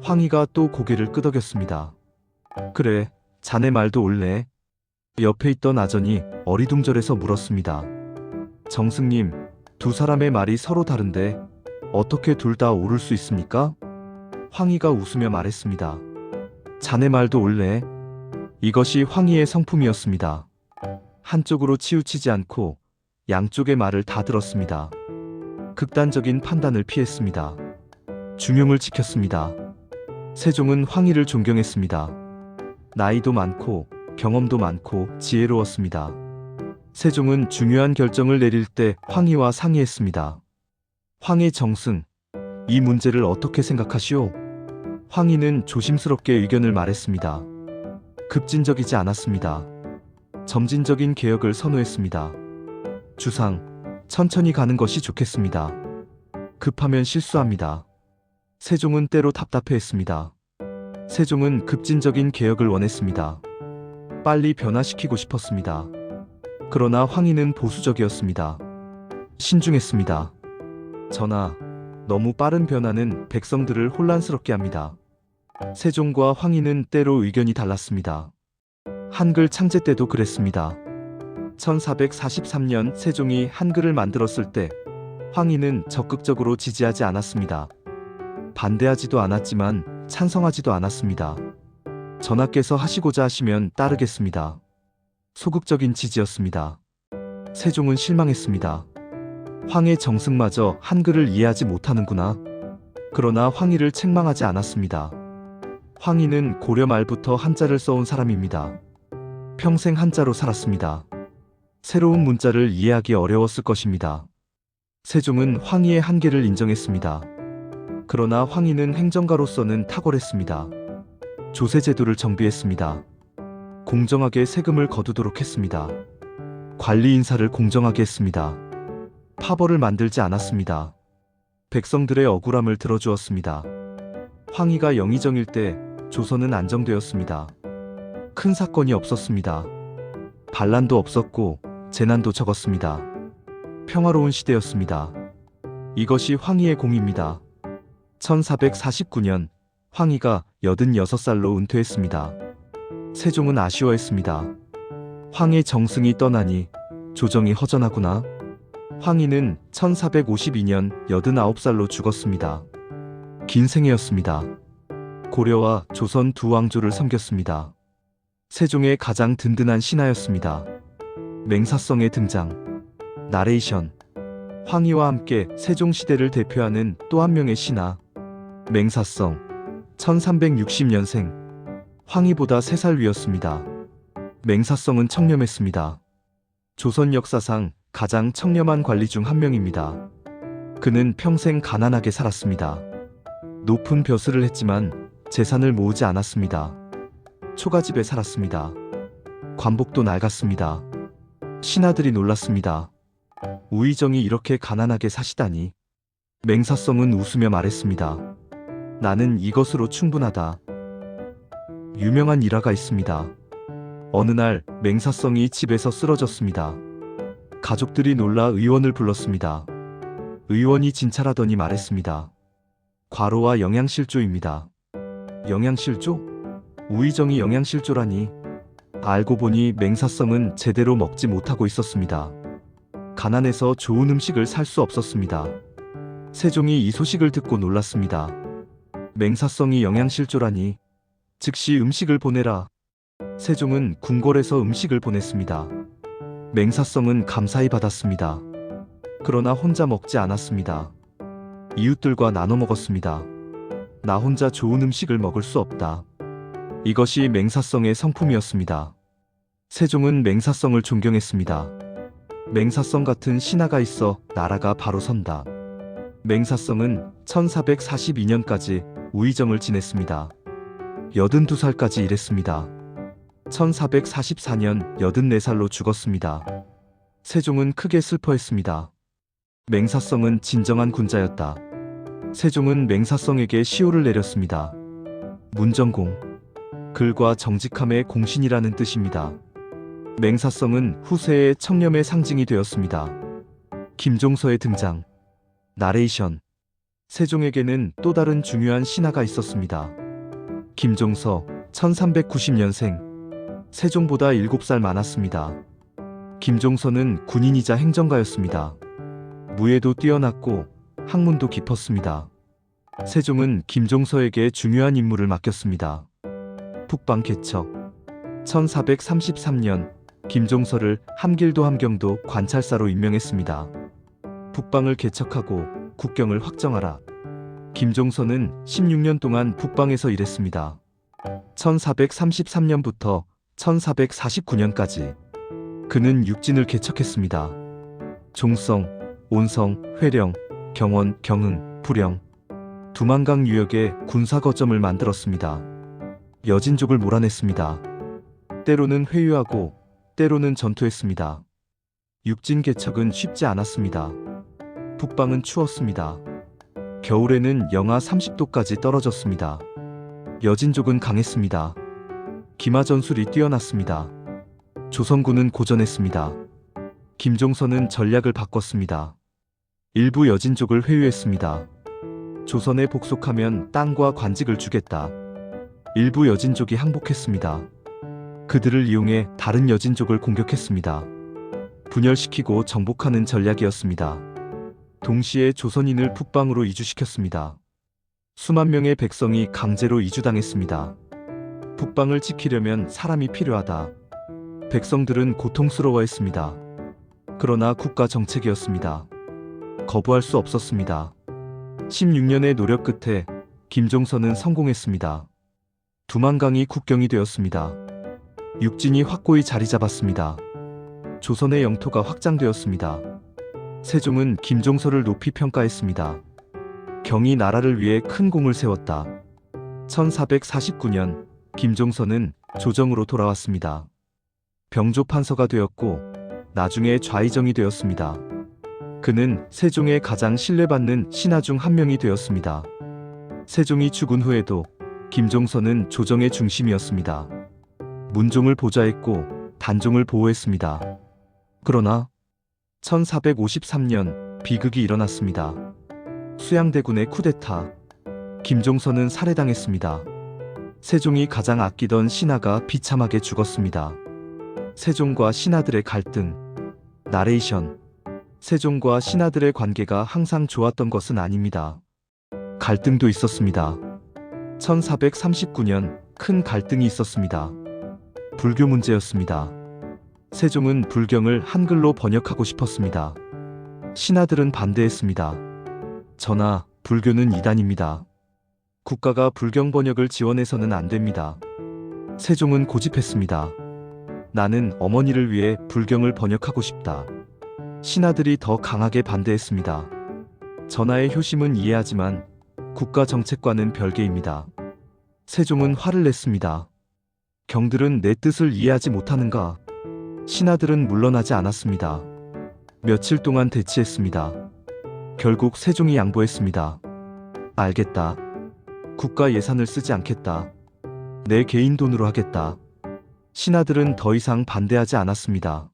황희가 또 고개를 끄덕였습니다. 그래, 자네 말도 옳네. 옆에 있던 아전이 어리둥절해서 물었습니다. 정승님, 두 사람의 말이 서로 다른데 어떻게 둘 다 옳을 수 있습니까? 황희가 웃으며 말했습니다. 자네 말도 옳네. 이것이 황희의 성품이었습니다. 한쪽으로 치우치지 않고 양쪽의 말을 다 들었습니다. 극단적인 판단을 피했습니다. 중용을 지켰습니다. 세종은 황희를 존경했습니다. 나이도 많고 경험도 많고 지혜로웠습니다. 세종은 중요한 결정을 내릴 때 황희와 상의했습니다. 황희 정승, 이 문제를 어떻게 생각하시오? 황희는 조심스럽게 의견을 말했습니다. 급진적이지 않았습니다. 점진적인 개혁을 선호했습니다. 주상, 천천히 가는 것이 좋겠습니다. 급하면 실수합니다. 세종은 때로 답답해했습니다. 세종은 급진적인 개혁을 원했습니다. 빨리 변화시키고 싶었습니다. 그러나 황희는 보수적이었습니다. 신중했습니다. 전하, 너무 빠른 변화는 백성들을 혼란스럽게 합니다. 세종과 황희는 때로 의견이 달랐습니다. 한글 창제 때도 그랬습니다. 1443년 세종이 한글을 만들었을 때 황희는 적극적으로 지지하지 않았습니다. 반대하지도 않았지만 찬성하지도 않았습니다. 전하께서 하시고자 하시면 따르겠습니다. 소극적인 지지였습니다. 세종은 실망했습니다. 황의 정승마저 한글을 이해하지 못하는구나. 그러나 황희를 책망하지 않았습니다. 황희는 고려 말부터 한자를 써온 사람입니다. 평생 한자로 살았습니다. 새로운 문자를 이해하기 어려웠을 것입니다. 세종은 황희의 한계를 인정했습니다. 그러나 황희는 행정가로서는 탁월했습니다. 조세제도를 정비했습니다. 공정하게 세금을 거두도록 했습니다. 관리 인사를 공정하게 했습니다. 파벌을 만들지 않았습니다. 백성들의 억울함을 들어주었습니다. 황희가 영의정일 때 조선은 안정되었습니다. 큰 사건이 없었습니다. 반란도 없었고 재난도 적었습니다. 평화로운 시대였습니다. 이것이 황희의 공입니다. 1449년 황희가 86살로 은퇴했습니다. 세종은 아쉬워했습니다. 황희 정승이 떠나니 조정이 허전하구나. 황희는 1452년 89살로 죽었습니다. 긴 생애였습니다. 고려와 조선 두 왕조를 섬겼습니다. 세종의 가장 든든한 신하였습니다. 맹사성의 등장. 나레이션. 황희와 함께 세종시대를 대표하는 또 한 명의 신하. 맹사성. 1360년생. 황희보다 3살 위였습니다. 맹사성은 청렴했습니다. 조선 역사상 가장 청렴한 관리 중 한 명입니다. 그는 평생 가난하게 살았습니다. 높은 벼슬을 했지만 재산을 모으지 않았습니다. 초가집에 살았습니다. 관복도 낡았습니다. 신하들이 놀랐습니다. 우의정이 이렇게 가난하게 사시다니. 맹사성은 웃으며 말했습니다. 나는 이것으로 충분하다. 유명한 일화가 있습니다. 어느 날 맹사성이 집에서 쓰러졌습니다. 가족들이 놀라 의원을 불렀습니다. 의원이 진찰하더니 말했습니다. 과로와 영양실조입니다. 영양실조? 우의정이 영양실조라니. 알고 보니 맹사성은 제대로 먹지 못하고 있었습니다. 가난해서 좋은 음식을 살 수 없었습니다. 세종이 이 소식을 듣고 놀랐습니다. 맹사성이 영양실조라니. 즉시 음식을 보내라. 세종은 궁궐에서 음식을 보냈습니다. 맹사성은 감사히 받았습니다. 그러나 혼자 먹지 않았습니다. 이웃들과 나눠 먹었습니다. 나 혼자 좋은 음식을 먹을 수 없다. 이것이 맹사성의 성품이었습니다. 세종은 맹사성을 존경했습니다. 맹사성 같은 신하가 있어 나라가 바로 선다. 맹사성은 1442년까지 우의정을 지냈습니다. 82살까지 일했습니다. 1444년 84살로 죽었습니다. 세종은 크게 슬퍼했습니다. 맹사성은 진정한 군자였다. 세종은 맹사성에게 시호를 내렸습니다. 문정공. 글과 정직함의 공신이라는 뜻입니다. 맹사성은 후세의 청렴의 상징이 되었습니다. 김종서의 등장. 나레이션. 세종에게는 또 다른 중요한 신하가 있었습니다. 김종서, 1390년생. 세종보다 7살 많았습니다. 김종서는 군인이자 행정가였습니다. 무예도 뛰어났고 학문도 깊었습니다. 세종은 김종서에게 중요한 임무를 맡겼습니다. 북방 개척. 1433년 김종서를 함길도 함경도 관찰사로 임명했습니다. 북방을 개척하고 국경을 확정하라. 김종서는 16년 동안 북방에서 일했습니다. 1433년부터 1449년까지 그는 육진을 개척했습니다. 종성, 온성, 회령, 경원, 경흥, 부령, 두만강 유역에 군사 거점을 만들었습니다. 여진족을 몰아냈습니다. 때로는 회유하고 때로는 전투했습니다. 육진 개척은 쉽지 않았습니다. 북방은 추웠습니다. 겨울에는 영하 30도까지 떨어졌습니다. 여진족은 강했습니다. 기마 전술이 뛰어났습니다. 조선군은 고전했습니다. 김종서는 전략을 바꿨습니다. 일부 여진족을 회유했습니다. 조선에 복속하면 땅과 관직을 주겠다. 일부 여진족이 항복했습니다. 그들을 이용해 다른 여진족을 공격했습니다. 분열시키고 정복하는 전략이었습니다. 동시에 조선인을 북방으로 이주시켰습니다. 수만 명의 백성이 강제로 이주당했습니다. 북방을 지키려면 사람이 필요하다. 백성들은 고통스러워했습니다. 그러나 국가 정책이었습니다. 거부할 수 없었습니다. 16년의 노력 끝에 김종서는 성공했습니다. 두만강이 국경이 되었습니다. 육진이 확고히 자리 잡았습니다. 조선의 영토가 확장되었습니다. 세종은 김종서를 높이 평가했습니다. 경이 나라를 위해 큰 공을 세웠다. 1449년 김종서는 조정으로 돌아왔습니다. 병조판서가 되었고 나중에 좌의정이 되었습니다. 그는 세종의 가장 신뢰받는 신하 중 한 명이 되었습니다. 세종이 죽은 후에도 김종서는 조정의 중심이었습니다. 문종을 보좌했고 단종을 보호했습니다. 그러나 1453년 비극이 일어났습니다. 수양대군의 쿠데타. 김종서는 살해당했습니다. 세종이 가장 아끼던 신하가 비참하게 죽었습니다. 세종과 신하들의 갈등. 나레이션. 세종과 신하들의 관계가 항상 좋았던 것은 아닙니다. 갈등도 있었습니다. 1439년 큰 갈등이 있었습니다. 불교 문제였습니다. 세종은 불경을 한글로 번역하고 싶었습니다. 신하들은 반대했습니다. 전하, 불교는 이단입니다. 국가가 불경 번역을 지원해서는 안 됩니다. 세종은 고집했습니다. 나는 어머니를 위해 불경을 번역하고 싶다. 신하들이 더 강하게 반대했습니다. 전하의 효심은 이해하지만 국가 정책과는 별개입니다. 세종은 화를 냈습니다. 경들은 내 뜻을 이해하지 못하는가? 신하들은 물러나지 않았습니다. 며칠 동안 대치했습니다. 결국 세종이 양보했습니다. 알겠다. 국가 예산을 쓰지 않겠다. 내 개인 돈으로 하겠다. 신하들은 더 이상 반대하지 않았습니다.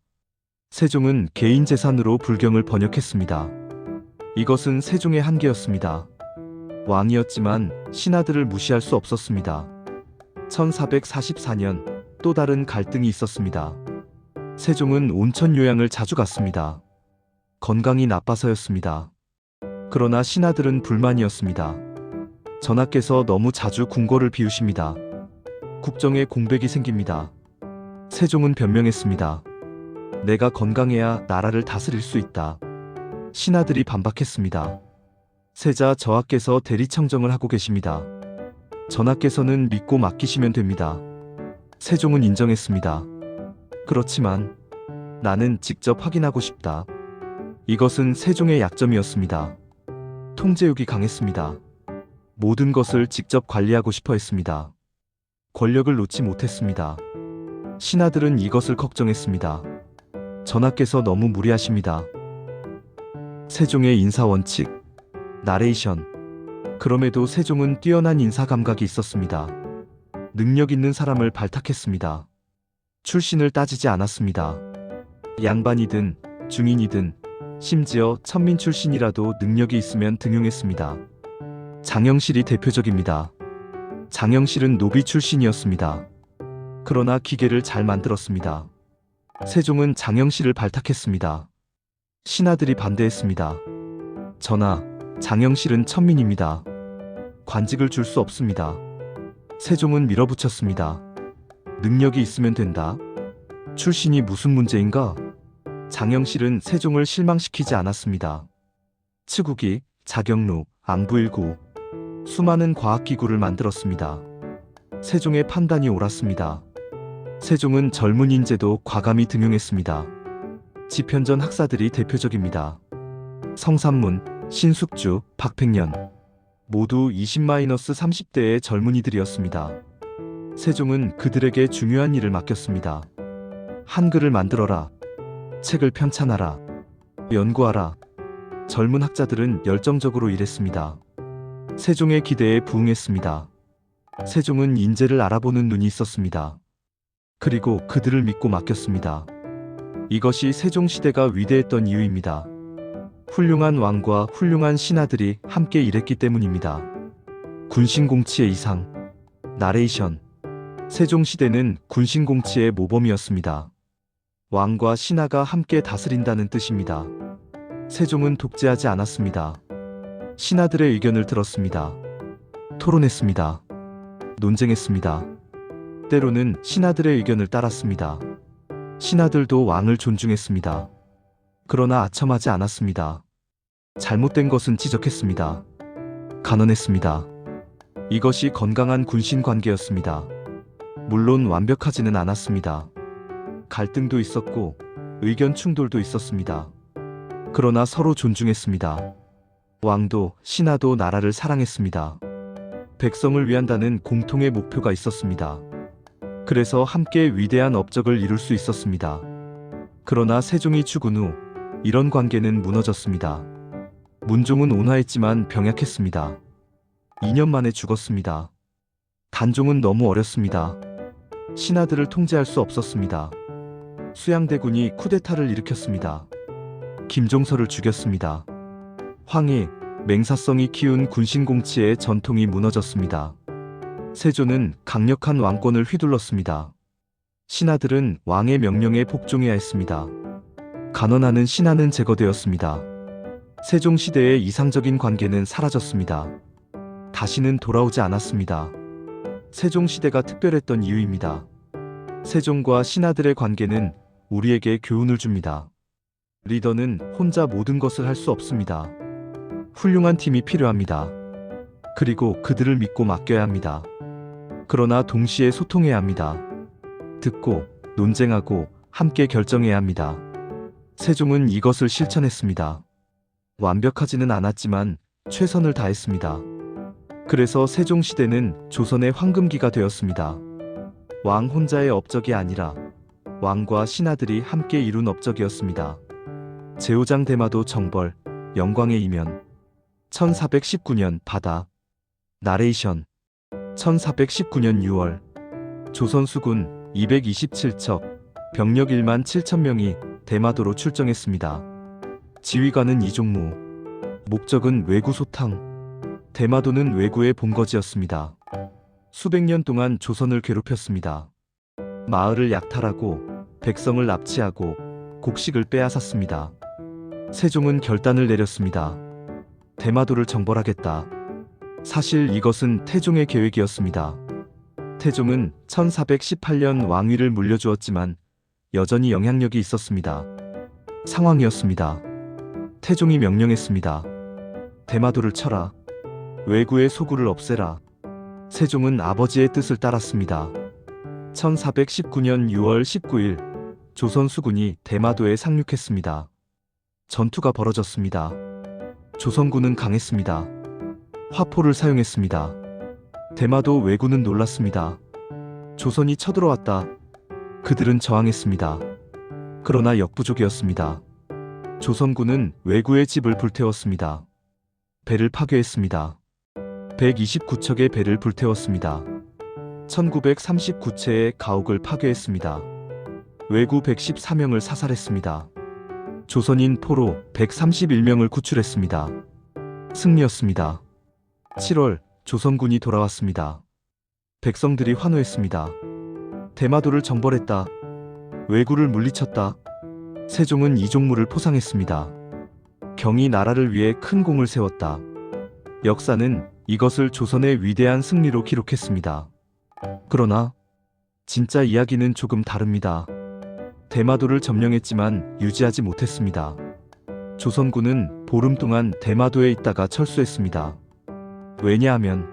세종은 개인 재산으로 불경을 번역했습니다. 이것은 세종의 한계였습니다. 왕이었지만 신하들을 무시할 수 없었습니다. 1444년 또 다른 갈등이 있었습니다. 세종은 온천 요양을 자주 갔습니다. 건강이 나빠서였습니다. 그러나 신하들은 불만이었습니다. 전하께서 너무 자주 궁궐을 비우십니다. 국정에 공백이 생깁니다. 세종은 변명했습니다. 내가 건강해야 나라를 다스릴 수 있다. 신하들이 반박했습니다. 세자 저하께서 대리청정을 하고 계십니다. 전하께서는 믿고 맡기시면 됩니다. 세종은 인정했습니다. 그렇지만 나는 직접 확인하고 싶다. 이것은 세종의 약점이었습니다. 통제욕이 강했습니다. 모든 것을 직접 관리하고 싶어 했습니다. 권력을 놓지 못했습니다. 신하들은 이것을 걱정했습니다. 전하께서 너무 무리하십니다. 세종의 인사원칙, 나레이션. 그럼에도 세종은 뛰어난 인사 감각이 있었습니다. 능력 있는 사람을 발탁했습니다. 출신을 따지지 않았습니다. 양반이든 중인이든 심지어 천민 출신이라도 능력이 있으면 등용했습니다. 장영실이 대표적입니다. 장영실은 노비 출신이었습니다. 그러나 기계를 잘 만들었습니다. 세종은 장영실을 발탁했습니다. 신하들이 반대했습니다. 전하, 장영실은 천민입니다. 관직을 줄 수 없습니다. 세종은 밀어붙였습니다. 능력이 있으면 된다. 출신이 무슨 문제인가? 장영실은 세종을 실망시키지 않았습니다. 치국이, 자경루, 앙부일구, 수많은 과학기구를 만들었습니다. 세종의 판단이 옳았습니다. 세종은 젊은 인재도 과감히 등용했습니다. 지편전 학사들이 대표적입니다. 성삼문, 신숙주, 박팽년 모두 20-30대의 젊은이들이었습니다. 세종은 그들에게 중요한 일을 맡겼습니다. 한글을 만들어라. 책을 편찬하라. 연구하라. 젊은 학자들은 열정적으로 일했습니다. 세종의 기대에 부응했습니다. 세종은 인재를 알아보는 눈이 있었습니다. 그리고 그들을 믿고 맡겼습니다. 이것이 세종시대가 위대했던 이유입니다. 훌륭한 왕과 훌륭한 신하들이 함께 일했기 때문입니다. 군신공치의 이상, 나레이션. 세종시대는 군신공치의 모범이었습니다. 왕과 신하가 함께 다스린다는 뜻입니다. 세종은 독재하지 않았습니다. 신하들의 의견을 들었습니다. 토론했습니다. 논쟁했습니다. 때로는 신하들의 의견을 따랐습니다. 신하들도 왕을 존중했습니다. 그러나 아첨하지 않았습니다. 잘못된 것은 지적했습니다. 간언했습니다. 이것이 건강한 군신 관계였습니다. 물론 완벽하지는 않았습니다. 갈등도 있었고 의견 충돌도 있었습니다. 그러나 서로 존중했습니다. 왕도 신하도 나라를 사랑했습니다. 백성을 위한다는 공통의 목표가 있었습니다. 그래서 함께 위대한 업적을 이룰 수 있었습니다. 그러나 세종이 죽은 후 이런 관계는 무너졌습니다. 문종은 온화했지만 병약했습니다. 2년 만에 죽었습니다. 단종은 너무 어렸습니다. 신하들을 통제할 수 없었습니다. 수양대군이 쿠데타를 일으켰습니다. 김종서를 죽였습니다. 황해, 맹사성이 키운 군신공치의 전통이 무너졌습니다. 세조는 강력한 왕권을 휘둘렀습니다. 신하들은 왕의 명령에 복종해야 했습니다. 간언하는 신하는 제거되었습니다. 세종시대의 이상적인 관계는 사라졌습니다. 다시는 돌아오지 않았습니다. 세종시대가 특별했던 이유입니다. 세종과 신하들의 관계는 우리에게 교훈을 줍니다. 리더는 혼자 모든 것을 할 수 없습니다. 훌륭한 팀이 필요합니다. 그리고 그들을 믿고 맡겨야 합니다. 그러나 동시에 소통해야 합니다. 듣고, 논쟁하고, 함께 결정해야 합니다. 세종은 이것을 실천했습니다. 완벽하지는 않았지만 최선을 다했습니다. 그래서 세종시대는 조선의 황금기가 되었습니다. 왕 혼자의 업적이 아니라 왕과 신하들이 함께 이룬 업적이었습니다. 제후장 대마도 정벌, 영광의 이면 1419년 바다 나레이션 1419년 6월 조선 수군 227척 병력 1만 7천 명이 대마도로 출정했습니다. 지휘관은 이종무, 목적은 왜구 소탕. 대마도는 왜구의 본거지였습니다. 수백 년 동안 조선을 괴롭혔습니다. 마을을 약탈하고 백성을 납치하고 곡식을 빼앗았습니다. 세종은 결단을 내렸습니다. 대마도를 정벌하겠다. 사실 이것은 태종의 계획이었습니다. 태종은 1418년 왕위를 물려주었지만 여전히 영향력이 있었습니다. 상황이었습니다. 태종이 명령했습니다. 대마도를 쳐라. 왜구의 소굴을 없애라. 세종은 아버지의 뜻을 따랐습니다. 1419년 6월 19일 조선 수군이 대마도에 상륙했습니다. 전투가 벌어졌습니다. 조선군은 강했습니다. 화포를 사용했습니다. 대마도 왜구는 놀랐습니다. 조선이 쳐들어왔다. 그들은 저항했습니다. 그러나 역부족이었습니다. 조선군은 왜구의 집을 불태웠습니다. 배를 파괴했습니다. 129척의 배를 불태웠습니다. 1939채의 가옥을 파괴했습니다. 왜구 114명을 사살했습니다. 조선인 포로 131명을 구출했습니다. 승리였습니다. 7월 조선군이 돌아왔습니다. 백성들이 환호했습니다. 대마도를 정벌했다. 왜구를 물리쳤다. 세종은 이종무를 포상했습니다. 경이 나라를 위해 큰 공을 세웠다. 역사는 이것을 조선의 위대한 승리로 기록했습니다. 그러나 진짜 이야기는 조금 다릅니다. 대마도를 점령했지만 유지하지 못했습니다. 조선군은 보름 동안 대마도에 있다가 철수했습니다. 왜냐하면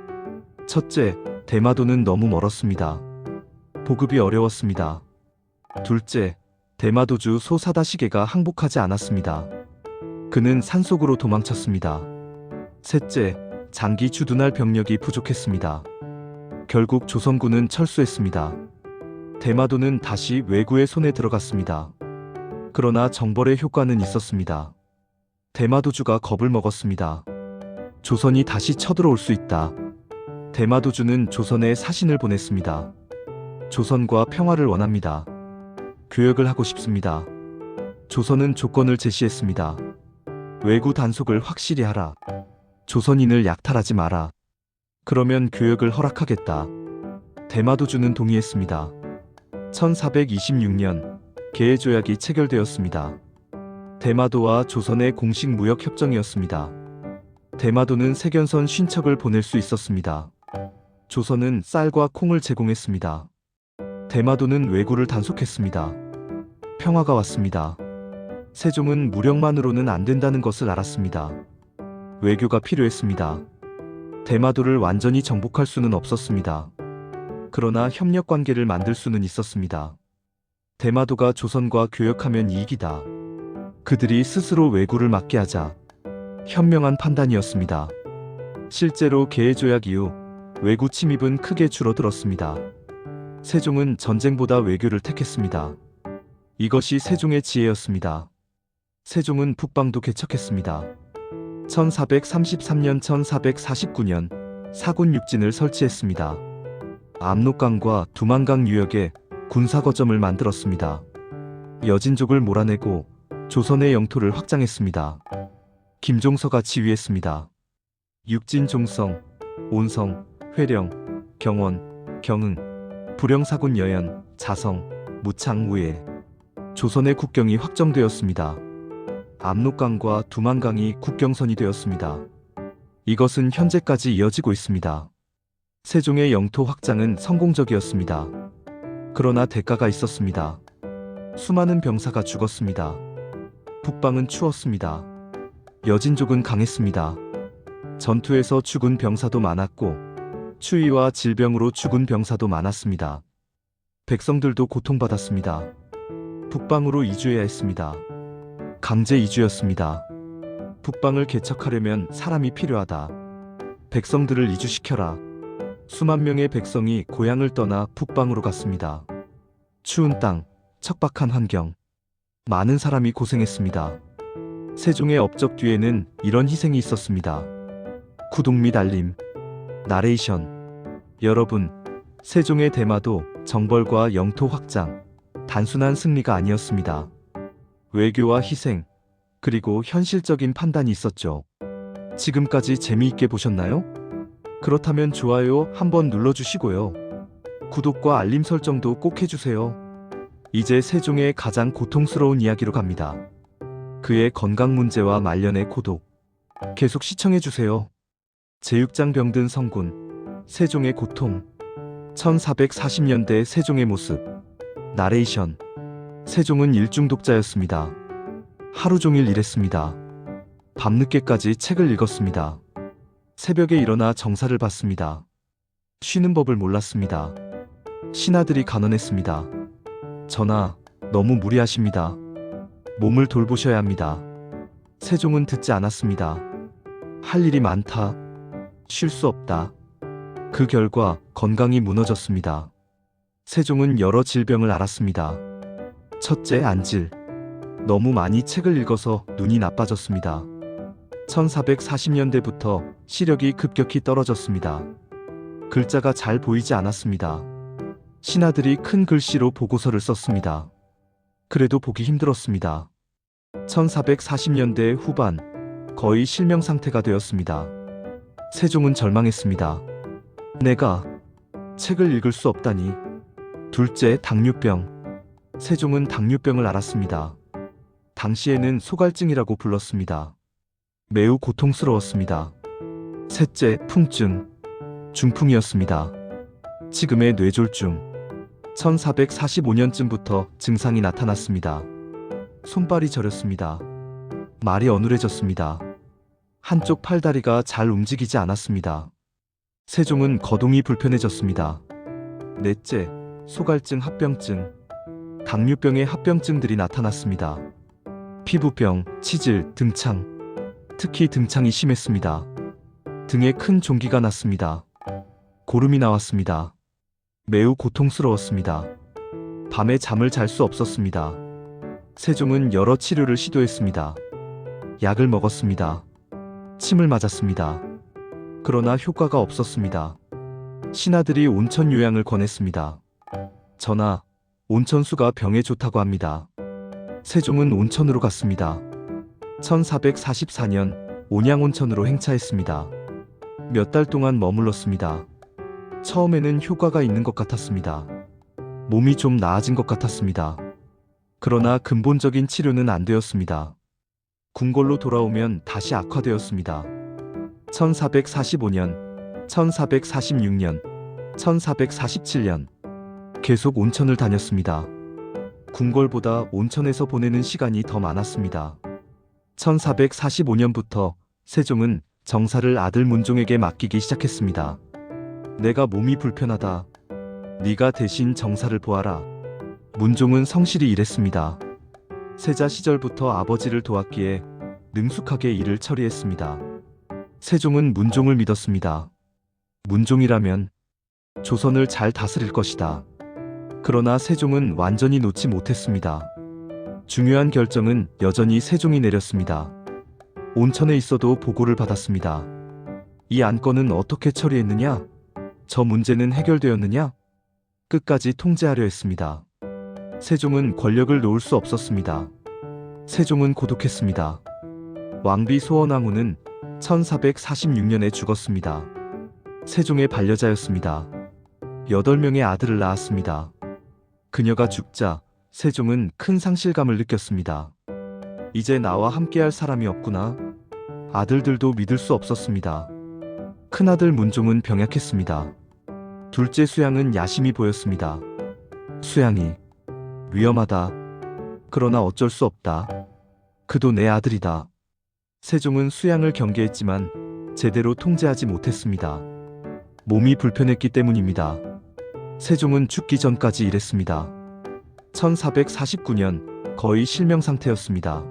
첫째, 대마도는 너무 멀었습니다. 보급이 어려웠습니다. 둘째, 대마도주 소사다시게가 항복하지 않았습니다. 그는 산속으로 도망쳤습니다. 셋째, 장기 주둔할 병력이 부족했습니다. 결국 조선군은 철수했습니다. 대마도는 다시 왜구의 손에 들어갔습니다. 그러나 정벌의 효과는 있었습니다. 대마도주가 겁을 먹었습니다. 조선이 다시 쳐들어올 수 있다. 대마도주는 조선에 사신을 보냈습니다. 조선과 평화를 원합니다. 교역을 하고 싶습니다. 조선은 조건을 제시했습니다. 왜구 단속을 확실히 하라. 조선인을 약탈하지 마라. 그러면 교역을 허락하겠다. 대마도주는 동의했습니다. 1426년 계해조약이 체결되었습니다. 대마도와 조선의 공식 무역 협정이었습니다. 대마도는 세견선 50척을 보낼 수 있었습니다. 조선은 쌀과 콩을 제공했습니다. 대마도는 왜구를 단속했습니다. 평화가 왔습니다. 세종은 무력만으로는 안 된다는 것을 알았습니다. 외교가 필요했습니다. 대마도를 완전히 정복할 수는 없었습니다. 그러나 협력 관계를 만들 수는 있었습니다. 대마도가 조선과 교역하면 이익이다. 그들이 스스로 왜구를 막게 하자. 현명한 판단이었습니다. 실제로 계해조약 이후 왜구 침입은 크게 줄어들었습니다. 세종은 전쟁보다 외교를 택했습니다. 이것이 세종의 지혜였습니다. 세종은 북방도 개척했습니다. 1433년 1449년 사군 육진을 설치했습니다. 압록강과 두만강 유역에 군사거점을 만들었습니다. 여진족을 몰아내고 조선의 영토를 확장했습니다. 김종서가 지휘했습니다. 육진 종성, 온성, 회령, 경원, 경흥, 부령사군 여연, 자성, 무창, 우예. 조선의 국경이 확정되었습니다. 압록강과 두만강이 국경선이 되었습니다. 이것은 현재까지 이어지고 있습니다. 세종의 영토 확장은 성공적이었습니다. 그러나 대가가 있었습니다. 수많은 병사가 죽었습니다. 북방은 추웠습니다. 여진족은 강했습니다. 전투에서 죽은 병사도 많았고 추위와 질병으로 죽은 병사도 많았습니다. 백성들도 고통받았습니다. 북방으로 이주해야 했습니다. 강제 이주였습니다. 북방을 개척하려면 사람이 필요하다. 백성들을 이주시켜라. 수만 명의 백성이 고향을 떠나 북방으로 갔습니다. 추운 땅, 척박한 환경, 많은 사람이 고생했습니다. 세종의 업적 뒤에는 이런 희생이 있었습니다. 구독 및 알림, 나레이션. 여러분, 세종의 대마도 정벌과 영토 확장, 단순한 승리가 아니었습니다. 외교와 희생, 그리고 현실적인 판단이 있었죠. 지금까지 재미있게 보셨나요? 그렇다면 좋아요 한번 눌러주시고요. 구독과 알림 설정도 꼭 해주세요. 이제 세종의 가장 고통스러운 이야기로 갑니다. 그의 건강 문제와 말년의 고독. 계속 시청해주세요. 제6장 병든 성군, 세종의 고통. 1440년대 세종의 모습. 나레이션. 세종은 일중독자였습니다. 하루 종일 일했습니다. 밤늦게까지 책을 읽었습니다. 새벽에 일어나 정사를 봤습니다. 쉬는 법을 몰랐습니다. 신하들이 간언했습니다. 전하, 너무 무리하십니다. 몸을 돌보셔야 합니다. 세종은 듣지 않았습니다. 할 일이 많다. 쉴 수 없다. 그 결과 건강이 무너졌습니다. 세종은 여러 질병을 앓았습니다. 첫째, 안질. 너무 많이 책을 읽어서 눈이 나빠졌습니다. 1440년대부터 시력이 급격히 떨어졌습니다. 글자가 잘 보이지 않았습니다. 신하들이 큰 글씨로 보고서를 썼습니다. 그래도 보기 힘들었습니다. 1440년대 후반, 거의 실명 상태가 되었습니다. 세종은 절망했습니다. 내가 책을 읽을 수 없다니. 둘째, 당뇨병. 세종은 당뇨병을 앓았습니다. 당시에는 소갈증이라고 불렀습니다. 매우 고통스러웠습니다. 셋째, 풍증. 중풍이었습니다. 지금의 뇌졸중. 1445년쯤부터 증상이 나타났습니다. 손발이 저렸습니다. 말이 어눌해졌습니다. 한쪽 팔다리가 잘 움직이지 않았습니다. 세종은 거동이 불편해졌습니다. 넷째, 소갈증, 합병증. 당뇨병의 합병증들이 나타났습니다. 피부병, 치질, 등창. 특히 등창이 심했습니다. 등에 큰 종기가 났습니다. 고름이 나왔습니다. 매우 고통스러웠습니다. 밤에 잠을 잘 수 없었습니다. 세종은 여러 치료를 시도했습니다. 약을 먹었습니다. 침을 맞았습니다. 그러나 효과가 없었습니다. 신하들이 온천 요양을 권했습니다. 전하, 온천수가 병에 좋다고 합니다. 세종은 온천으로 갔습니다. 1444년 온양온천으로 행차했습니다. 몇 달 동안 머물렀습니다. 처음에는 효과가 있는 것 같았습니다. 몸이 좀 나아진 것 같았습니다. 그러나 근본적인 치료는 안 되었습니다. 궁궐로 돌아오면 다시 악화되었습니다. 1445년, 1446년, 1447년 계속 온천을 다녔습니다. 궁궐보다 온천에서 보내는 시간이 더 많았습니다. 1445년부터 세종은 정사를 아들 문종에게 맡기기 시작했습니다. 내가 몸이 불편하다. 네가 대신 정사를 보아라. 문종은 성실히 일했습니다. 세자 시절부터 아버지를 도왔기에 능숙하게 일을 처리했습니다. 세종은 문종을 믿었습니다. 문종이라면 조선을 잘 다스릴 것이다. 그러나 세종은 완전히 놓지 못했습니다. 중요한 결정은 여전히 세종이 내렸습니다. 온천에 있어도 보고를 받았습니다. 이 안건은 어떻게 처리했느냐? 저 문제는 해결되었느냐? 끝까지 통제하려 했습니다. 세종은 권력을 놓을 수 없었습니다. 세종은 고독했습니다. 왕비 소원왕후는 1446년에 죽었습니다. 세종의 반려자였습니다. 8명의 아들을 낳았습니다. 그녀가 죽자 세종은 큰 상실감을 느꼈습니다. 이제 나와 함께할 사람이 없구나. 아들들도 믿을 수 없었습니다. 큰아들 문종은 병약했습니다. 둘째 수양은 야심이 보였습니다. 수양이 위험하다. 그러나 어쩔 수 없다. 그도 내 아들이다. 세종은 수양을 경계했지만 제대로 통제하지 못했습니다. 몸이 불편했기 때문입니다. 세종은 죽기 전까지 일했습니다. 1449년 거의 실명 상태였습니다.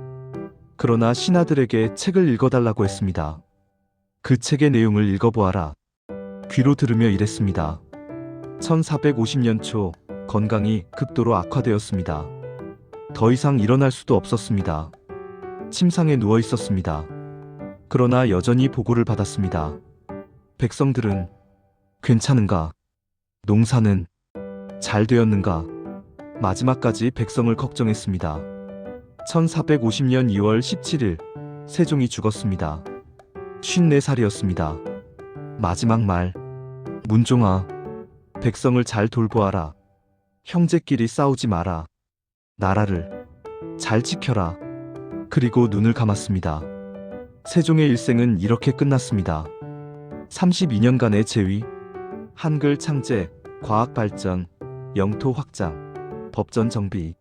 그러나 신하들에게 책을 읽어달라고 했습니다. 그 책의 내용을 읽어보아라. 귀로 들으며 일했습니다. 1450년 초 건강이 극도로 악화되었습니다. 더 이상 일어날 수도 없었습니다. 침상에 누워 있었습니다. 그러나 여전히 보고를 받았습니다. 백성들은 괜찮은가? 농사는 잘 되었는가? 마지막까지 백성을 걱정했습니다. 1450년 2월 17일 세종이 죽었습니다. 54살이었습니다. 마지막 말. 문종아, 백성을 잘 돌보아라. 형제끼리 싸우지 마라. 나라를 잘 지켜라. 그리고 눈을 감았습니다. 세종의 일생은 이렇게 끝났습니다. 32년간의 재위, 한글 창제, 과학 발전, 영토 확장, 법전 정비,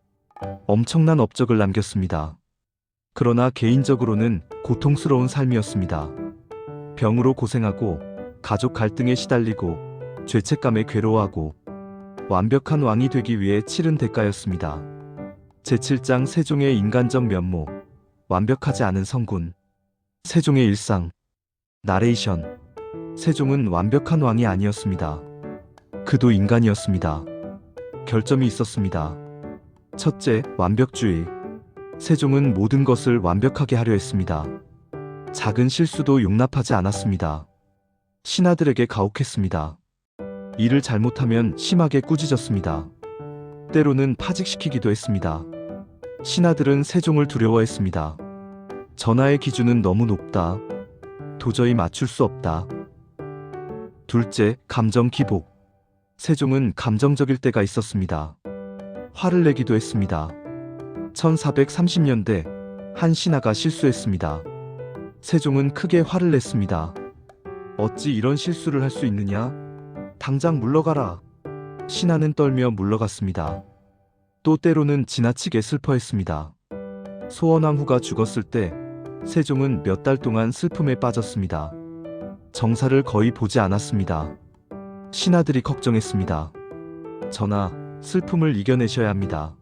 엄청난 업적을 남겼습니다. 그러나 개인적으로는 고통스러운 삶이었습니다. 병으로 고생하고 가족 갈등에 시달리고 죄책감에 괴로워하고 완벽한 왕이 되기 위해 치른 대가였습니다. 제7장 세종의 인간적 면모, 완벽하지 않은 성군, 세종의 일상, 나레이션. 세종은 완벽한 왕이 아니었습니다. 그도 인간이었습니다. 결점이 있었습니다. 첫째, 완벽주의. 세종은 모든 것을 완벽하게 하려 했습니다. 작은 실수도 용납하지 않았습니다. 신하들에게 가혹했습니다. 일을 잘못하면 심하게 꾸짖었습니다. 때로는 파직시키기도 했습니다. 신하들은 세종을 두려워했습니다. 전하의 기준은 너무 높다. 도저히 맞출 수 없다. 둘째, 감정 기복. 세종은 감정적일 때가 있었습니다. 화를 내기도 했습니다. 1430년대 한 신하가 실수했습니다. 세종은 크게 화를 냈습니다. 어찌 이런 실수를 할 수 있느냐? 당장 물러가라. 신하는 떨며 물러갔습니다. 또 때로는 지나치게 슬퍼했습니다. 소원왕후가 죽었을 때 세종은 몇 달 동안 슬픔에 빠졌습니다. 정사를 거의 보지 않았습니다. 신하들이 걱정했습니다. 전하, 슬픔을 이겨내셔야 합니다.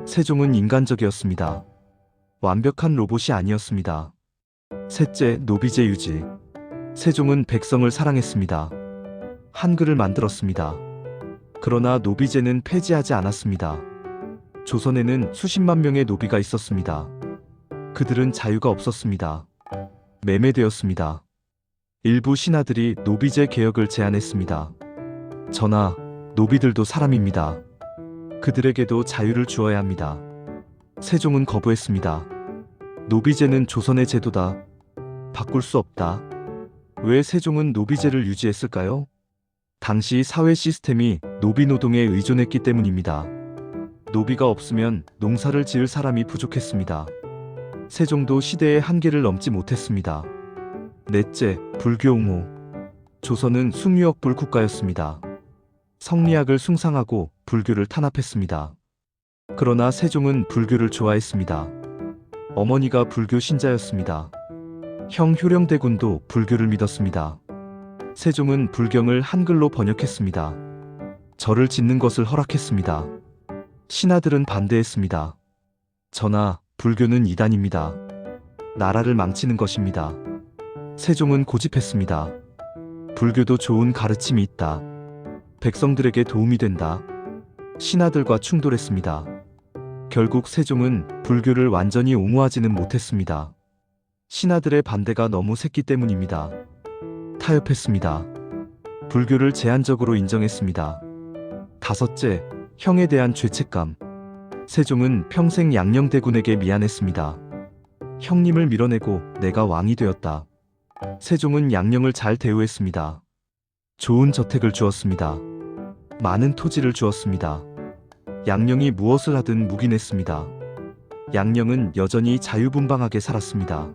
세종은 인간적이었습니다. 완벽한 로봇이 아니었습니다. 셋째, 노비제 유지. 세종은 백성을 사랑했습니다. 한글을 만들었습니다. 그러나 노비제는 폐지하지 않았습니다. 조선에는 수십만 명의 노비가 있었습니다. 그들은 자유가 없었습니다. 매매되었습니다. 일부 신하들이 노비제 개혁을 제안했습니다. 전하, 노비들도 사람입니다. 그들에게도 자유를 주어야 합니다. 세종은 거부했습니다. 노비제는 조선의 제도다. 바꿀 수 없다. 왜 세종은 노비제를 유지했을까요? 당시 사회 시스템이 노비 노동에 의존했기 때문입니다. 노비가 없으면 농사를 지을 사람이 부족했습니다. 세종도 시대의 한계를 넘지 못했습니다. 넷째, 불교 옹호. 조선은 숭유역불 국가였습니다. 성리학을 숭상하고 불교를 탄압했습니다. 그러나 세종은 불교를 좋아했습니다. 어머니가 불교 신자였습니다. 형 효령대군도 불교를 믿었습니다. 세종은 불경을 한글로 번역했습니다. 절을 짓는 것을 허락했습니다. 신하들은 반대했습니다. 전하, 불교는 이단입니다. 나라를 망치는 것입니다. 세종은 고집했습니다. 불교도 좋은 가르침이 있다. 백성들에게 도움이 된다. 신하들과 충돌했습니다. 결국 세종은 불교를 완전히 옹호하지는 못했습니다. 신하들의 반대가 너무 셌기 때문입니다. 타협했습니다. 불교를 제한적으로 인정했습니다. 다섯째, 형에 대한 죄책감. 세종은 평생 양녕대군에게 미안했습니다. 형님을 밀어내고 내가 왕이 되었다. 세종은 양녕을 잘 대우했습니다. 좋은 저택을 주었습니다. 많은 토지를 주었습니다. 양녕이 무엇을 하든 묵인했습니다. 양녕은 여전히 자유분방하게 살았습니다.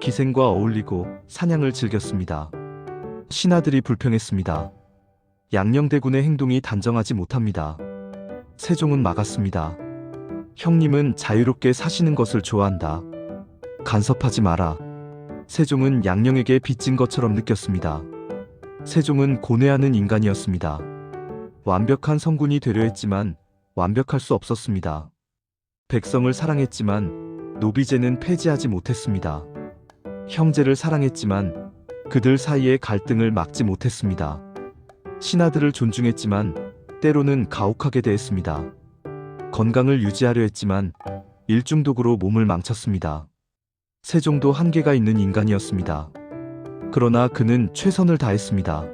기생과 어울리고 사냥을 즐겼습니다. 신하들이 불평했습니다. 양녕대군의 행동이 단정하지 못합니다. 세종은 막았습니다. 형님은 자유롭게 사시는 것을 좋아한다. 간섭하지 마라. 세종은 양녕에게 빚진 것처럼 느꼈습니다. 세종은 고뇌하는 인간이었습니다. 완벽한 성군이 되려 했지만 완벽할 수 없었습니다. 백성을 사랑했지만 노비제는 폐지하지 못했습니다. 형제를 사랑했지만 그들 사이의 갈등을 막지 못했습니다. 신하들을 존중했지만 때로는 가혹하게 대했습니다. 건강을 유지하려 했지만 일중독으로 몸을 망쳤습니다. 세종도 한계가 있는 인간이었습니다. 그러나 그는 최선을 다했습니다.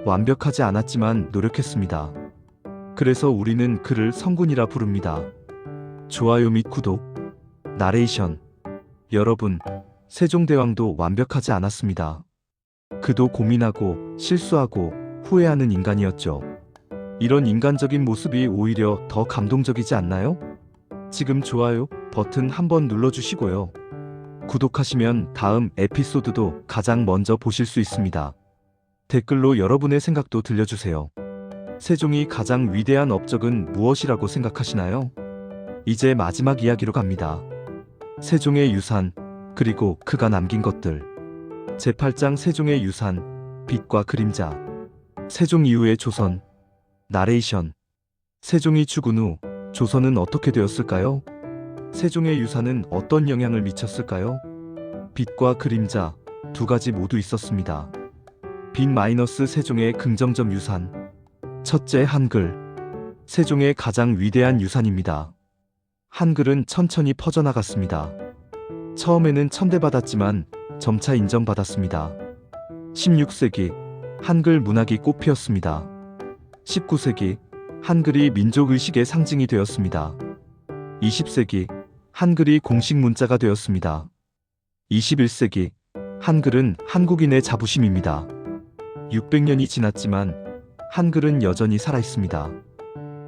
완벽하지 않았지만 노력했습니다. 그래서 우리는 그를 성군이라 부릅니다. 좋아요 및 구독, 나레이션. 여러분, 세종대왕도 완벽하지 않았습니다. 그도 고민하고 실수하고 후회하는 인간이었죠. 이런 인간적인 모습이 오히려 더 감동적이지 않나요? 지금 좋아요 버튼 한번 눌러주시고요. 구독하시면 다음 에피소드도 가장 먼저 보실 수 있습니다. 댓글로 여러분의 생각도 들려주세요. 세종이 가장 위대한 업적은 무엇이라고 생각하시나요? 이제 마지막 이야기로 갑니다. 세종의 유산, 그리고 그가 남긴 것들. 제8장 세종의 유산, 빛과 그림자. 세종 이후의 조선. 나레이션. 세종이 죽은 후 조선은 어떻게 되었을까요? 세종의 유산은 어떤 영향을 미쳤을까요? 빛과 그림자 두 가지 모두 있었습니다. 빛 마이너스 세종의 긍정적 유산. 첫째, 한글. 세종의 가장 위대한 유산입니다. 한글은 천천히 퍼져나갔습니다. 처음에는 천대받았지만 점차 인정받았습니다. 16세기 한글 문학이 꽃피었습니다. 19세기 한글이 민족의식의 상징이 되었습니다. 20세기 한글이 공식 문자가 되었습니다. 21세기 한글은 한국인의 자부심입니다. 600년이 지났지만 한글은 여전히 살아있습니다.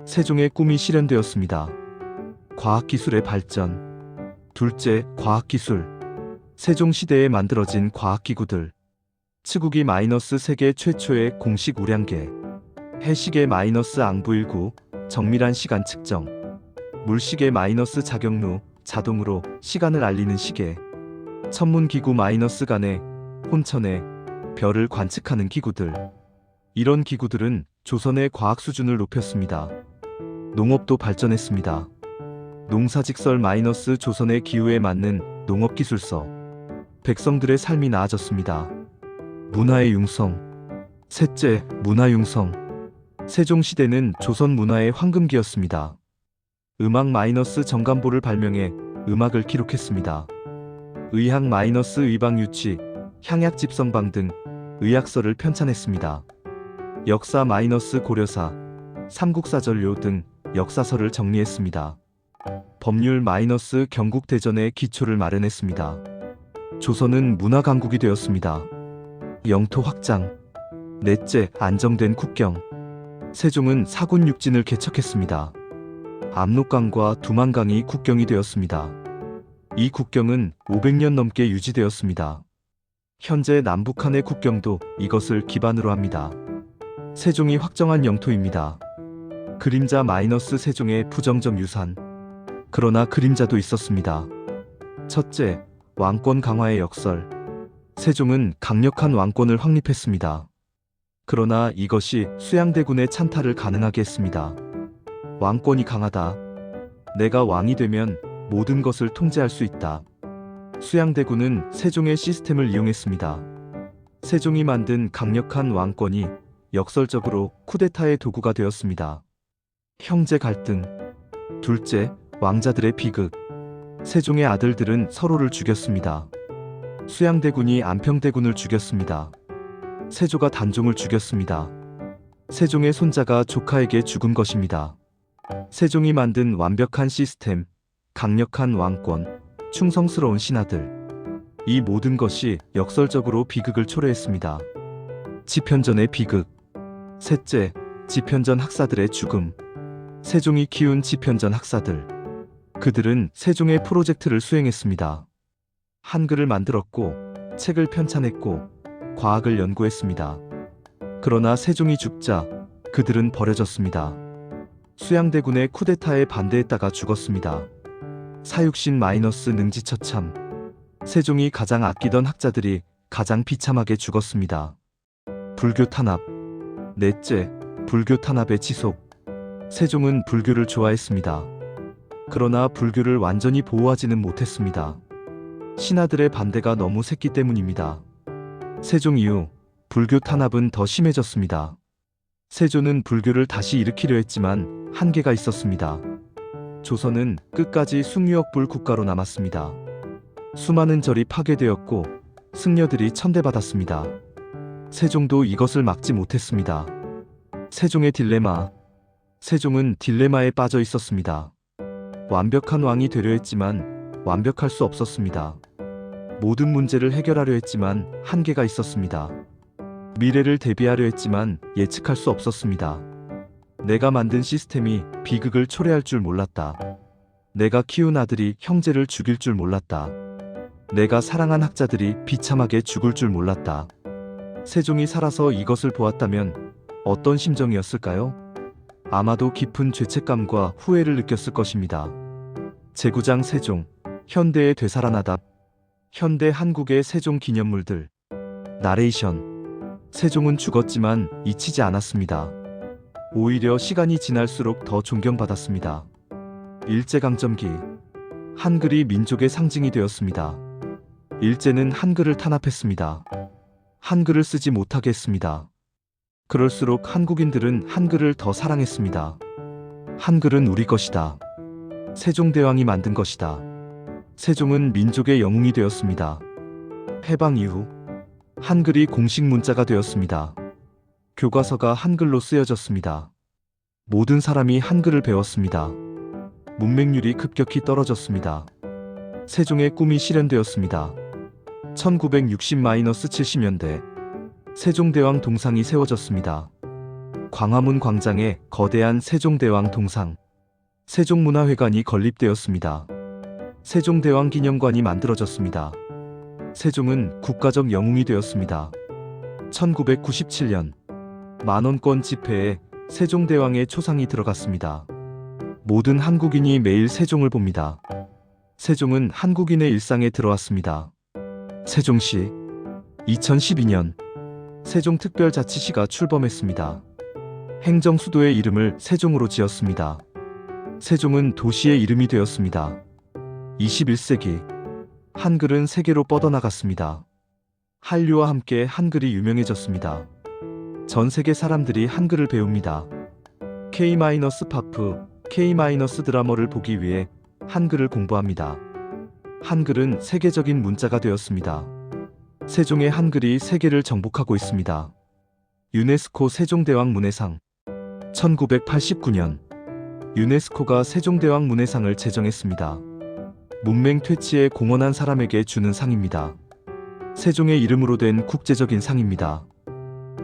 세종의 꿈이 실현되었습니다. 과학기술의 발전. 둘째, 과학기술. 세종시대에 만들어진 과학기구들. 치국이 마이너스 세계 최초의 공식 우량계. 해시계 마이너스 앙부일구, 정밀한 시간 측정. 물시계 마이너스 자경루, 자동으로 시간을 알리는 시계. 천문기구 마이너스 간에, 혼천에, 별을 관측하는 기구들. 이런 기구들은 조선의 과학 수준을 높였습니다. 농업도 발전했습니다. 농사직설 마이너스 조선의 기후에 맞는 농업기술서. 백성들의 삶이 나아졌습니다. 문화의 융성. 셋째, 문화융성. 세종시대는 조선 문화의 황금기였습니다. 음악 마이너스 정감보를 발명해 음악을 기록했습니다. 의학 마이너스 의방유치, 향약집성방 등 의학서를 편찬했습니다. 역사 마이너스 고려사, 삼국사전료 등 역사서를 정리했습니다. 법률 마이너스 경국대전의 기초를 마련했습니다. 조선은 문화강국이 되었습니다. 영토 확장. 넷째, 안정된 국경. 세종은 사군 육진을 개척했습니다. 압록강과 두만강이 국경이 되었습니다. 이 국경은 500년 넘게 유지되었습니다. 현재 남북한의 국경도 이것을 기반으로 합니다. 세종이 확정한 영토입니다. 그림자 마이너스 세종의 부정적 유산. 그러나 그림자도 있었습니다. 첫째, 왕권 강화의 역설. 세종은 강력한 왕권을 확립했습니다. 그러나 이것이 수양대군의 찬탈을 가능하게 했습니다. 왕권이 강하다. 내가 왕이 되면 모든 것을 통제할 수 있다. 수양대군은 세종의 시스템을 이용했습니다. 세종이 만든 강력한 왕권이 역설적으로 쿠데타의 도구가 되었습니다. 형제 갈등. 둘째, 왕자들의 비극. 세종의 아들들은 서로를 죽였습니다. 수양대군이 안평대군을 죽였습니다. 세조가 단종을 죽였습니다. 세종의 손자가 조카에게 죽은 것입니다. 세종이 만든 완벽한 시스템, 강력한 왕권, 충성스러운 신하들. 이 모든 것이 역설적으로 비극을 초래했습니다. 집현전의 비극. 셋째, 집현전 학사들의 죽음. 세종이 키운 집현전 학사들. 그들은 세종의 프로젝트를 수행했습니다. 한글을 만들었고, 책을 편찬했고, 과학을 연구했습니다. 그러나 세종이 죽자 그들은 버려졌습니다. 수양대군의 쿠데타에 반대했다가 죽었습니다. 사육신 마이너스 능지처참. 세종이 가장 아끼던 학자들이 가장 비참하게 죽었습니다. 불교 탄압. 넷째, 불교 탄압의 지속. 세종은 불교를 좋아했습니다. 그러나 불교를 완전히 보호하지는 못했습니다. 신하들의 반대가 너무 셌기 때문입니다. 세종 이후 불교 탄압은 더 심해졌습니다. 세조는 불교를 다시 일으키려 했지만 한계가 있었습니다. 조선은 끝까지 숭유역불 국가로 남았습니다. 수많은 절이 파괴되었고 승려들이 천대받았습니다. 세종도 이것을 막지 못했습니다. 세종의 딜레마. 세종은 딜레마에 빠져 있었습니다. 완벽한 왕이 되려 했지만 완벽할 수 없었습니다. 모든 문제를 해결하려 했지만 한계가 있었습니다. 미래를 대비하려 했지만 예측할 수 없었습니다. 내가 만든 시스템이 비극을 초래할 줄 몰랐다. 내가 키운 아들이 형제를 죽일 줄 몰랐다. 내가 사랑한 학자들이 비참하게 죽을 줄 몰랐다. 세종이 살아서 이것을 보았다면 어떤 심정이었을까요? 아마도 깊은 죄책감과 후회를 느꼈을 것입니다. 제구장 세종, 현대의 되살아나다. 현대 한국의 세종 기념물들. 나레이션. 세종은 죽었지만 잊히지 않았습니다. 오히려 시간이 지날수록 더 존경받았습니다. 일제강점기. 한글이 민족의 상징이 되었습니다. 일제는 한글을 탄압했습니다. 한글을 쓰지 못하게 했습니다. 그럴수록 한국인들은 한글을 더 사랑했습니다. 한글은 우리 것이다. 세종대왕이 만든 것이다. 세종은 민족의 영웅이 되었습니다. 해방 이후 한글이 공식 문자가 되었습니다. 교과서가 한글로 쓰여졌습니다. 모든 사람이 한글을 배웠습니다. 문맹률이 급격히 떨어졌습니다. 세종의 꿈이 실현되었습니다. 1960-70년대 세종대왕 동상이 세워졌습니다. 광화문 광장에 거대한 세종대왕 동상, 세종문화회관이 건립되었습니다. 세종대왕 기념관이 만들어졌습니다. 세종은 국가적 영웅이 되었습니다. 1997년 만원권 지폐에 세종대왕의 초상이 들어갔습니다. 모든 한국인이 매일 세종을 봅니다. 세종은 한국인의 일상에 들어왔습니다. 세종시. 2012년 세종특별자치시가 출범했습니다. 행정수도의 이름을 세종으로 지었습니다. 세종은 도시의 이름이 되었습니다. 21세기 한글은 세계로 뻗어나갔습니다. 한류와 함께 한글이 유명해졌습니다. 전 세계 사람들이 한글을 배웁니다. K-파프, K-드라머를 보기 위해 한글을 공부합니다. 한글은 세계적인 문자가 되었습니다. 세종의 한글이 세계를 정복하고 있습니다. 유네스코 세종대왕 문해상. 1989년 유네스코가 세종대왕 문해상을 제정했습니다. 문맹 퇴치에 공헌한 사람에게 주는 상입니다. 세종의 이름으로 된 국제적인 상입니다.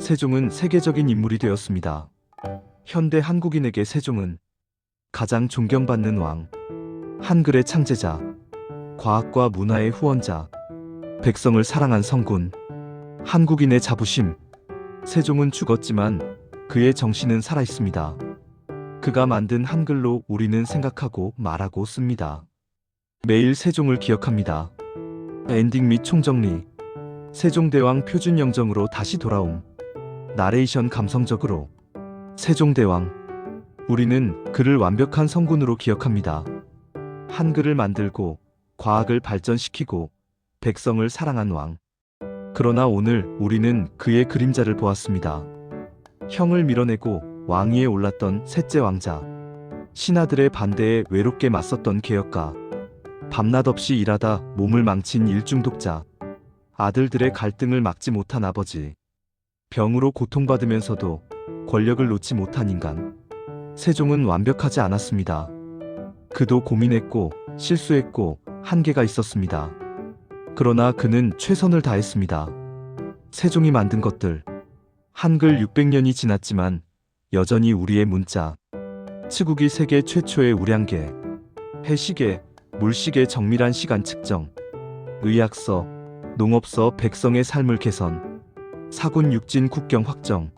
세종은 세계적인 인물이 되었습니다. 현대 한국인에게 세종은 가장 존경받는 왕, 한글의 창제자, 과학과 문화의 후원자, 백성을 사랑한 성군, 한국인의 자부심. 세종은 죽었지만 그의 정신은 살아있습니다. 그가 만든 한글로 우리는 생각하고 말하고 씁니다. 매일 세종을 기억합니다. 엔딩 및 총정리. 세종대왕 표준영정으로 다시 돌아옴. 나레이션 감성적으로. 세종대왕. 우리는 그를 완벽한 성군으로 기억합니다. 한글을 만들고 과학을 발전시키고 백성을 사랑한 왕. 그러나 오늘 우리는 그의 그림자를 보았습니다. 형을 밀어내고 왕위에 올랐던 셋째 왕자. 신하들의 반대에 외롭게 맞섰던 개혁가. 밤낮 없이 일하다 몸을 망친 일중독자. 아들들의 갈등을 막지 못한 아버지. 병으로 고통받으면서도 권력을 놓지 못한 인간. 세종은 완벽하지 않았습니다. 그도 고민했고 실수했고 한계가 있었습니다. 그러나 그는 최선을 다했습니다. 세종이 만든 것들. 한글 600년이 지났지만 여전히 우리의 문자. 치국이 세계 최초의 우량계. 해시계, 물시계 정밀한 시간 측정. 의학서, 농업서 백성의 삶을 개선. 사군 육진 국경 확정.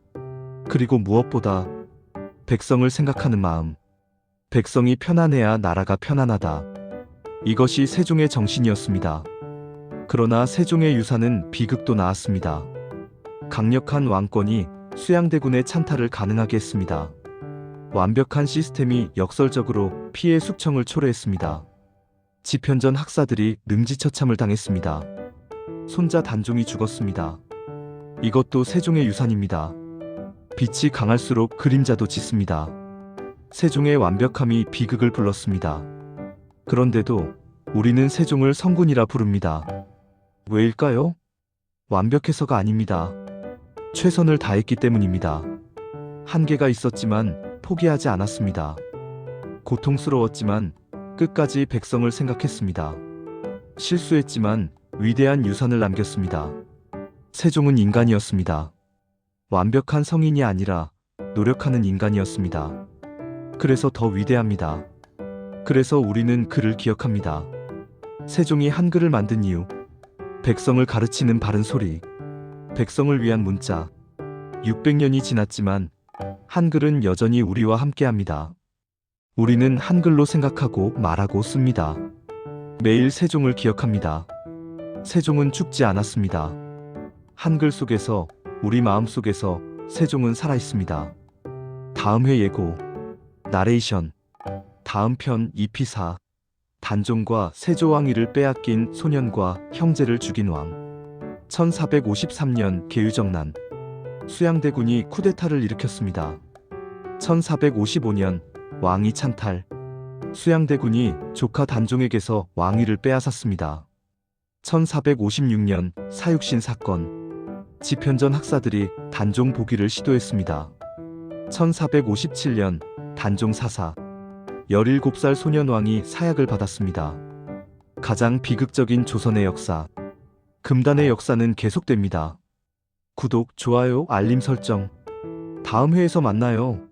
그리고 무엇보다 백성을 생각하는 마음. 백성이 편안해야 나라가 편안하다. 이것이 세종의 정신이었습니다. 그러나 세종의 유산은 비극도 낳았습니다. 강력한 왕권이 수양대군의 찬탈을 가능하게 했습니다. 완벽한 시스템이 역설적으로 피해 숙청을 초래했습니다. 집현전 학사들이 능지처참을 당했습니다. 손자 단종이 죽었습니다. 이것도 세종의 유산입니다. 빛이 강할수록 그림자도 짙습니다. 세종의 완벽함이 비극을 불렀습니다. 그런데도 우리는 세종을 성군이라 부릅니다. 왜일까요? 완벽해서가 아닙니다. 최선을 다했기 때문입니다. 한계가 있었지만 포기하지 않았습니다. 고통스러웠지만 끝까지 백성을 생각했습니다. 실수했지만 위대한 유산을 남겼습니다. 세종은 인간이었습니다. 완벽한 성인이 아니라 노력하는 인간이었습니다. 그래서 더 위대합니다. 그래서 우리는 그를 기억합니다. 세종이 한글을 만든 이유, 백성을 가르치는 바른 소리, 백성을 위한 문자. 600년이 지났지만 한글은 여전히 우리와 함께합니다. 우리는 한글로 생각하고 말하고 씁니다. 매일 세종을 기억합니다. 세종은 죽지 않았습니다. 한글 속에서, 우리 마음 속에서 세종은 살아있습니다. 다음 회 예고, 나레이션. 다음 편 2피4. 단종과 세조왕위를 빼앗긴 소년과 형제를 죽인 왕. 1453년 계유정난. 수양대군이 쿠데타를 일으켰습니다. 1455년 왕위 찬탈. 수양대군이 조카 단종에게서 왕위를 빼앗았습니다. 1456년 사육신 사건. 집현전 학사들이 단종 복위를 시도했습니다. 1457년 단종 사사. 17살 소년왕이 사약을 받았습니다. 가장 비극적인 조선의 역사. 금단의 역사는 계속됩니다. 구독, 좋아요, 알림 설정. 다음 회에서 만나요.